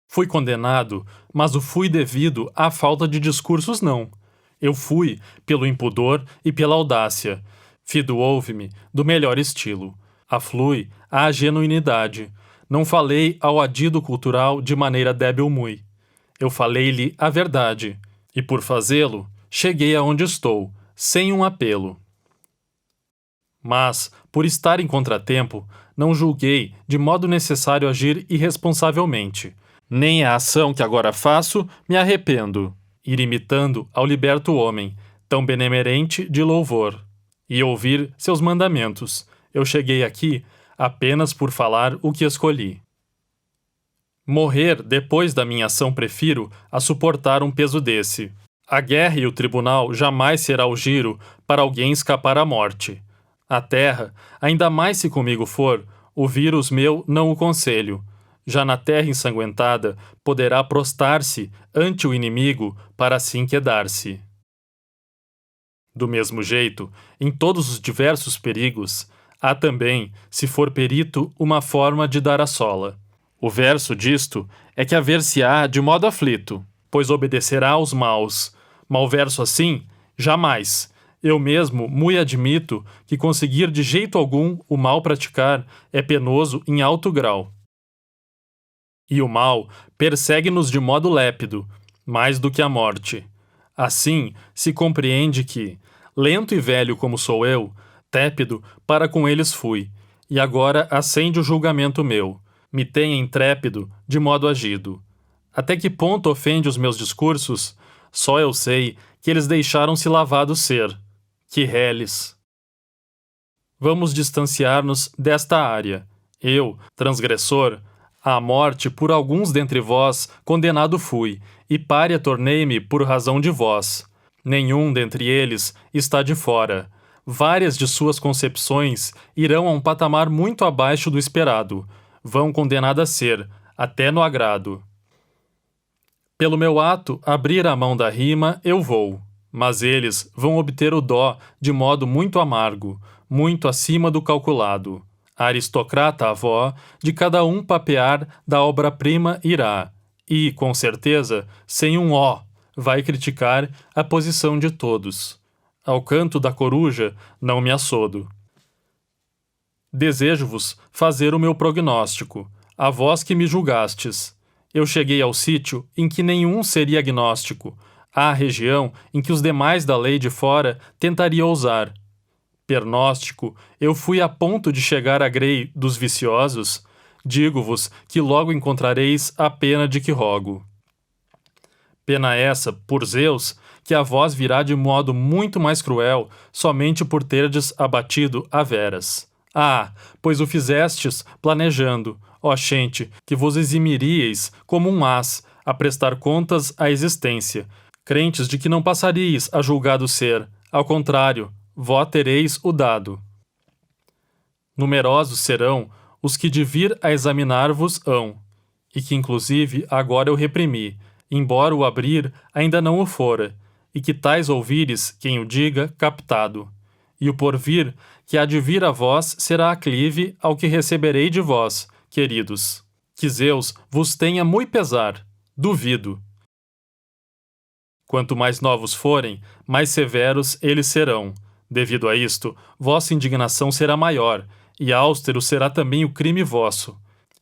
Fui condenado, mas o fui devido à falta de discursos não. Eu fui pelo impudor e pela audácia. Fido ouve-me do melhor estilo. Aflui à genuinidade. Não falei ao adido cultural de maneira débil mui. Eu falei-lhe a verdade. E por fazê-lo, cheguei aonde estou, sem um apelo. Mas, por estar em contratempo, não julguei de modo necessário agir irresponsavelmente. Nem a ação que agora faço me arrependo. Ir imitando ao liberto homem, tão benemerente de louvor, e ouvir seus mandamentos. Eu cheguei aqui apenas por falar o que escolhi. Morrer depois da minha ação prefiro a suportar um peso desse. A guerra e o tribunal jamais será o giro para alguém escapar à morte. A terra, ainda mais se comigo for, o vírus meu não o conselho. Já na terra ensanguentada, poderá prostar-se ante o inimigo para assim quedar-se. Do mesmo jeito, em todos os diversos perigos, há também, se for perito, uma forma de dar a sola. O verso disto é que haver-se-á de modo aflito, pois obedecerá aos maus. Malverso assim, jamais. Eu mesmo mui admito que conseguir de jeito algum o mal praticar é penoso em alto grau. E o mal persegue-nos de modo lépido, mais do que a morte. Assim, se compreende que, lento e velho como sou eu, tépido para com eles fui, e agora acende o julgamento meu, me tenha intrépido de modo agido. Até que ponto ofende os meus discursos? Só eu sei que eles deixaram-se lavados ser. Que reles! Vamos distanciar-nos desta área. Eu, transgressor, à morte por alguns dentre vós condenado fui, e pária tornei-me por razão de vós. Nenhum dentre eles está de fora. Várias de suas concepções irão a um patamar muito abaixo do esperado. Vão condenadas a ser, até no agrado. Pelo meu ato, abrir a mão da rima, eu vou. Mas eles vão obter o dó de modo muito amargo, muito acima do calculado. A aristocrata avó, de cada um papear da obra-prima irá, e, com certeza, sem um ó, vai criticar a posição de todos. Ao canto da coruja não me assodo. Desejo-vos fazer o meu prognóstico, a vós que me julgastes. Eu cheguei ao sítio em que nenhum seria agnóstico, à região em que os demais da lei de fora tentariam ousar. Pernóstico, eu fui a ponto de chegar à grei dos viciosos, digo-vos que logo encontrareis a pena de que rogo. Pena essa, por Zeus, que a vós virá de modo muito mais cruel, somente por terdes abatido a veras. Ah, pois o fizestes planejando, ó gente, que vos eximiríeis como um ás a prestar contas à existência, crentes de que não passaríeis a julgado ser, ao contrário, vó tereis o dado. Numerosos serão os que de vir a examinar-vos hão, e que inclusive agora eu reprimi, embora o abrir ainda não o fora, e que tais ouvires, quem o diga, captado. E o porvir, que há de vir a vós, será aclive ao que receberei de vós, queridos. Que Zeus vos tenha mui pesar, duvido. Quanto mais novos forem, mais severos eles serão. Devido a isto, vossa indignação será maior, e austero será também o crime vosso.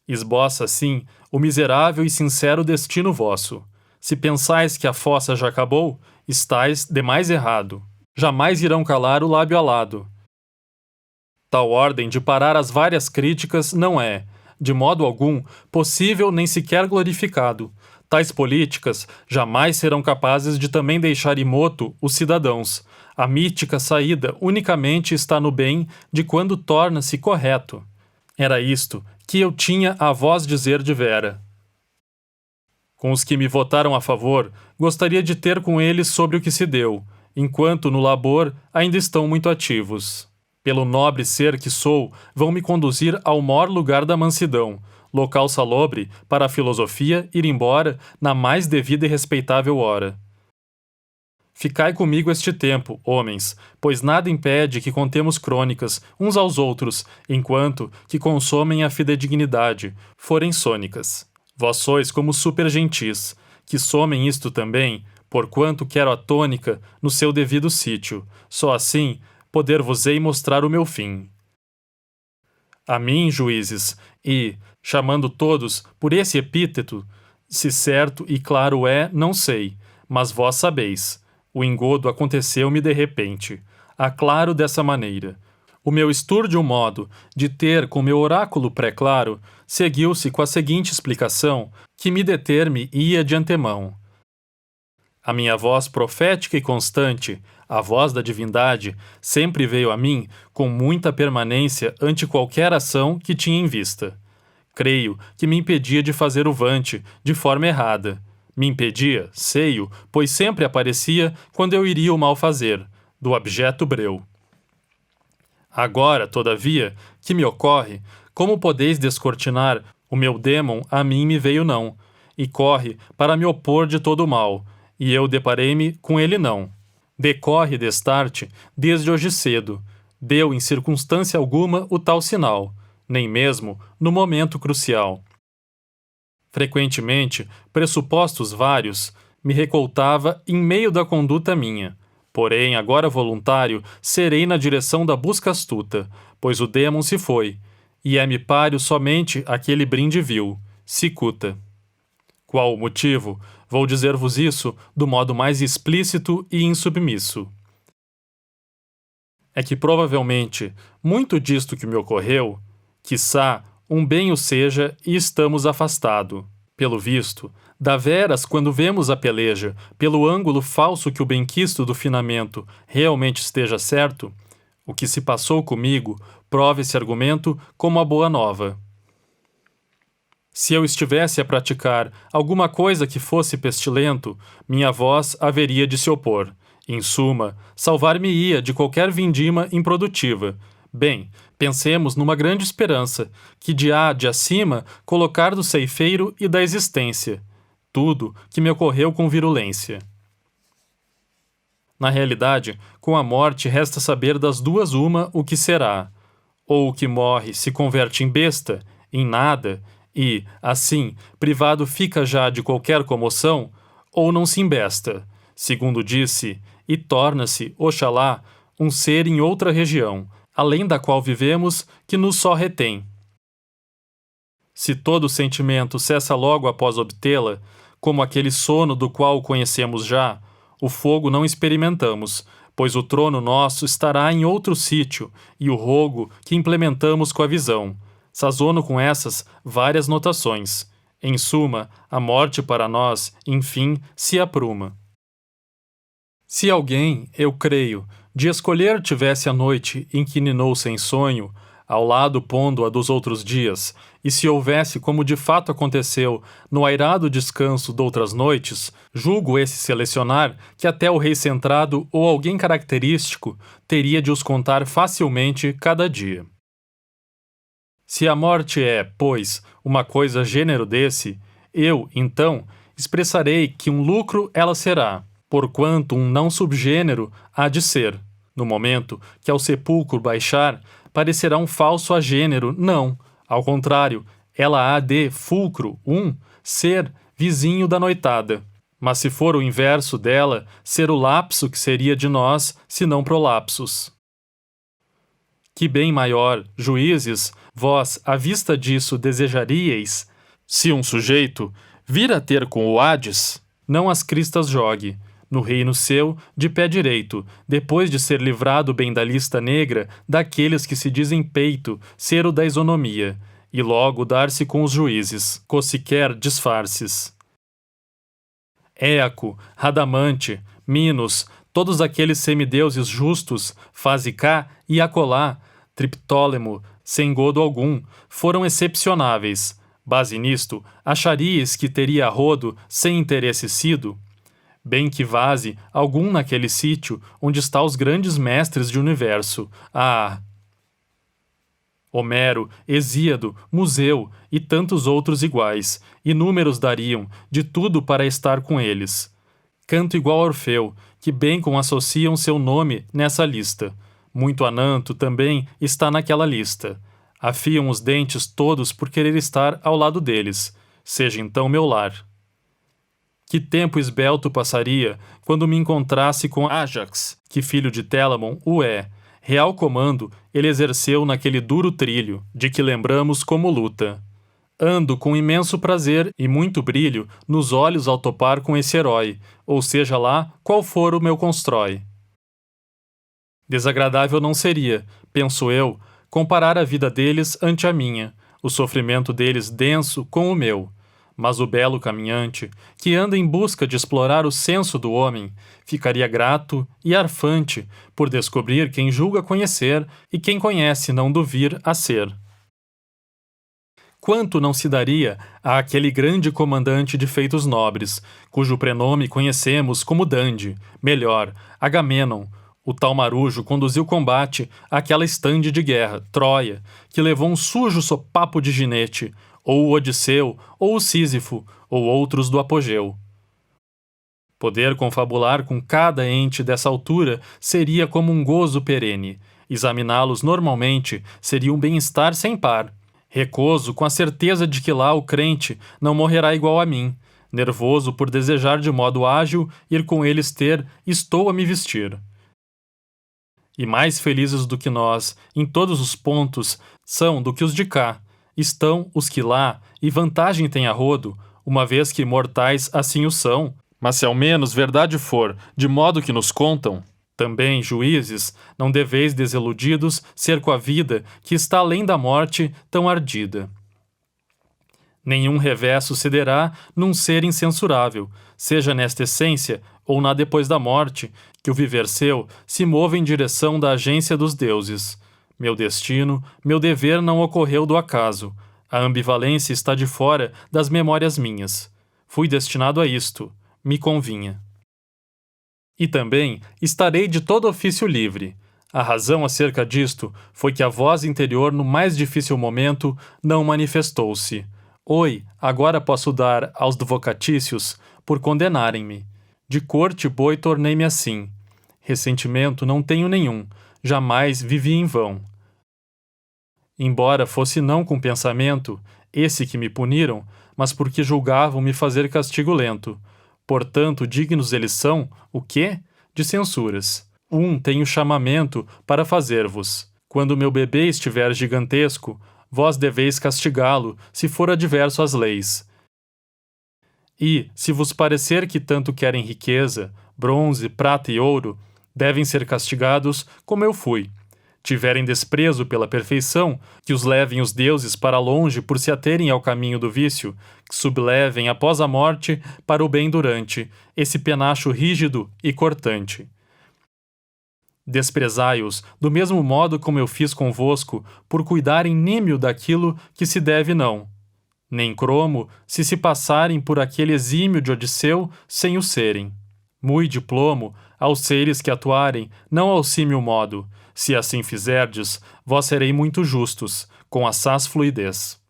Esboça, assim, o miserável e sincero destino vosso. Se pensais que a fossa já acabou, estais demais errado. Jamais irão calar o lábio alado. Tal ordem de parar as várias críticas não é, de modo algum, possível nem sequer glorificado. Tais políticas jamais serão capazes de também deixar imoto os cidadãos. A mítica saída unicamente está no bem de quando torna-se correto. Era isto que eu tinha a vós dizer de vera. Com os que me votaram a favor, gostaria de ter com eles sobre o que se deu, enquanto no labor ainda estão muito ativos. Pelo nobre ser que sou, vão me conduzir ao maior lugar da mansidão, local salobre para a filosofia ir embora na mais devida e respeitável hora. Ficai comigo este tempo, homens, pois nada impede que contemos crônicas uns aos outros, enquanto que consomem a fidedignidade, forem sônicas. Vós sois como super gentis, que somem isto também, porquanto quero a tônica no seu devido sítio, só assim poder-vos-ei mostrar o meu fim. A mim, juízes, e, chamando todos por esse epíteto, se certo e claro é, não sei, mas vós sabeis. O engodo aconteceu-me de repente. Aclaro dessa maneira. O meu estúrdio modo de ter com meu oráculo pré-claro seguiu-se com a seguinte explicação, que me deter-me ia de antemão. A minha voz profética e constante, a voz da divindade, sempre veio a mim com muita permanência ante qualquer ação que tinha em vista. Creio que me impedia de fazer o vante, de forma errada. Me impedia, sei-o, pois sempre aparecia quando eu iria o mal fazer, do abjeto breu. Agora, todavia, que me ocorre, como podeis descortinar, o meu dêmon a mim me veio não, e corre para me opor de todo o mal, e eu deparei-me com ele não. Decorre destarte desde hoje cedo, deu em circunstância alguma o tal sinal, nem mesmo no momento crucial. Frequentemente, pressupostos vários, me recoltava em meio da conduta minha. Porém, agora voluntário, serei na direção da busca astuta, pois o dêmon se foi, e é-me páreo somente aquele brinde vil, cicuta. Qual o motivo? Vou dizer-vos isso do modo mais explícito e insubmisso. É que provavelmente, muito disto que me ocorreu, quiçá, um bem o seja e estamos afastado. Pelo visto, da veras quando vemos a peleja, pelo ângulo falso que o benquisto do finamento realmente esteja certo, o que se passou comigo prova esse argumento como a boa nova. Se eu estivesse a praticar alguma coisa que fosse pestilento, minha voz haveria de se opor. Em suma, salvar-me-ia de qualquer vindima improdutiva. Bem, pensemos numa grande esperança, que de acima colocar do ceifeiro e da existência. Tudo que me ocorreu com virulência. Na realidade, com a morte resta saber das duas uma o que será. Ou o que morre se converte em besta, em nada, e, assim, privado fica já de qualquer comoção, ou não se embesta, segundo disse, e torna-se, oxalá, um ser em outra região, além da qual vivemos, que nos só retém. Se todo sentimento cessa logo após obtê-la, como aquele sono do qual o conhecemos já, o fogo não experimentamos, pois o trono nosso estará em outro sítio, e o rogo que implementamos com a visão. Sazono com essas várias notações. Em suma, a morte para nós, enfim, se apruma. Se alguém, eu creio, de escolher tivesse a noite em que ninou sem sonho, ao lado pondo-a dos outros dias, e se houvesse como de fato aconteceu no airado descanso doutras noites, julgo esse selecionar que até o rei centrado ou alguém característico teria de os contar facilmente cada dia. Se a morte é, pois, uma coisa gênero desse, eu, então, expressarei que um lucro ela será, porquanto um não subgênero há de ser, no momento que ao sepulcro baixar, parecerá um falso agênero, não, ao contrário, ela há de fulcro, ser vizinho da noitada. Mas se for o inverso dela, ser o lapso que seria de nós, se não prolapsus. Que bem maior, juízes, vós, à vista disso, desejaríeis, se um sujeito vir a ter com o Hades, não as cristas jogue, no reino seu, de pé direito, depois de ser livrado bem da lista negra daqueles que se dizem peito, ser o da isonomia, e logo dar-se com os juízes, quaisquer disfarces. Éaco, Radamante, Minos, todos aqueles semideuses justos, faze cá e acolá, Triptólemo, sem godo algum, foram excepcionáveis. Base nisto, acharíeis que teria a rodo, sem interesse sido? Bem que vaze algum naquele sítio onde está os grandes mestres de universo. Ah! Homero, Hesíodo, Museu e tantos outros iguais, inúmeros dariam de tudo para estar com eles. Canto igual a Orfeu, que Bacon associam seu nome nessa lista. Muito Ananto também está naquela lista. Afiam os dentes todos por querer estar ao lado deles. Seja então meu lar. Que tempo esbelto passaria quando me encontrasse com Ájax, que filho de Telamon o é. Real comando ele exerceu naquele duro trilho, de que lembramos como luta. Ando com imenso prazer e muito brilho nos olhos ao topar com esse herói, ou seja lá qual for o meu constrói. Desagradável não seria, penso eu, comparar a vida deles ante a minha, o sofrimento deles denso com o meu. Mas o belo caminhante, que anda em busca de explorar o senso do homem, ficaria grato e arfante por descobrir quem julga conhecer e quem conhece não do vir a ser. Quanto não se daria àquele grande comandante de feitos nobres, cujo prenome conhecemos como Dande, melhor, Agamenon, o tal marujo conduziu combate àquela estande de guerra, Troia, que levou um sujo sopapo de ginete, ou o Odisseu, ou o Sísifo, ou outros do apogeu. Poder confabular com cada ente dessa altura seria como um gozo perene. Examiná-los normalmente seria um bem-estar sem par. Recuso com a certeza de que lá o crente não morrerá igual a mim. Nervoso por desejar de modo ágil ir com eles ter, estou a me vestir. E mais felizes do que nós, em todos os pontos, são do que os de cá. Estão os que lá, e vantagem tem a rodo, uma vez que mortais assim o são. Mas se ao menos verdade for, de modo que nos contam, também, juízes, não deveis desiludidos ser com a vida que está além da morte tão ardida. Nenhum revés sucederá num ser incensurável, seja nesta essência ou na depois da morte, que o viver seu se move em direção da agência dos deuses. Meu destino, meu dever não ocorreu do acaso. A ambivalência está de fora das memórias minhas. Fui destinado a isto. Me convinha. E também estarei de todo ofício livre. A razão acerca disto foi que a voz interior no mais difícil momento não manifestou-se. Oi, agora posso dar aos vocatícios por condenarem-me. De corte boi tornei-me assim. Ressentimento não tenho nenhum, jamais vivi em vão. Embora fosse não com pensamento, esse que me puniram, mas porque julgavam me fazer castigo lento. Portanto, dignos eles são, o quê? De censuras. Tenho chamamento para fazer-vos. Quando meu bebê estiver gigantesco, vós deveis castigá-lo, se for adverso às leis. E, se vos parecer que tanto querem riqueza, bronze, prata e ouro, devem ser castigados como eu fui. Tiverem desprezo pela perfeição, que os levem os deuses para longe por se aterem ao caminho do vício, que sublevem após a morte para o bem durante, esse penacho rígido e cortante. Desprezai-os do mesmo modo como eu fiz convosco, por cuidarem nímio daquilo que se deve não. Nem cromo, se passarem por aquele exímio de Odisseu sem o serem. Mui diplomo aos seres que atuarem, não ao símil modo. Se assim fizerdes, vós serei muito justos, com assaz fluidez.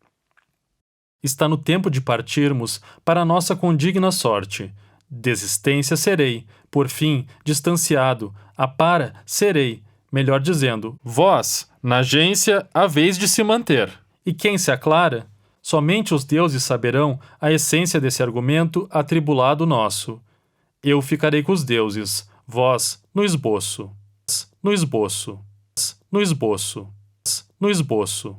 Está no tempo de partirmos para a nossa condigna sorte. Desistência serei, por fim, distanciado, apara serei, melhor dizendo, vós, na agência, haveis de se manter. E quem se aclara? Somente os deuses saberão a essência desse argumento atribulado nosso. Eu ficarei com os deuses, vós, no esboço. No esboço. No esboço. No esboço.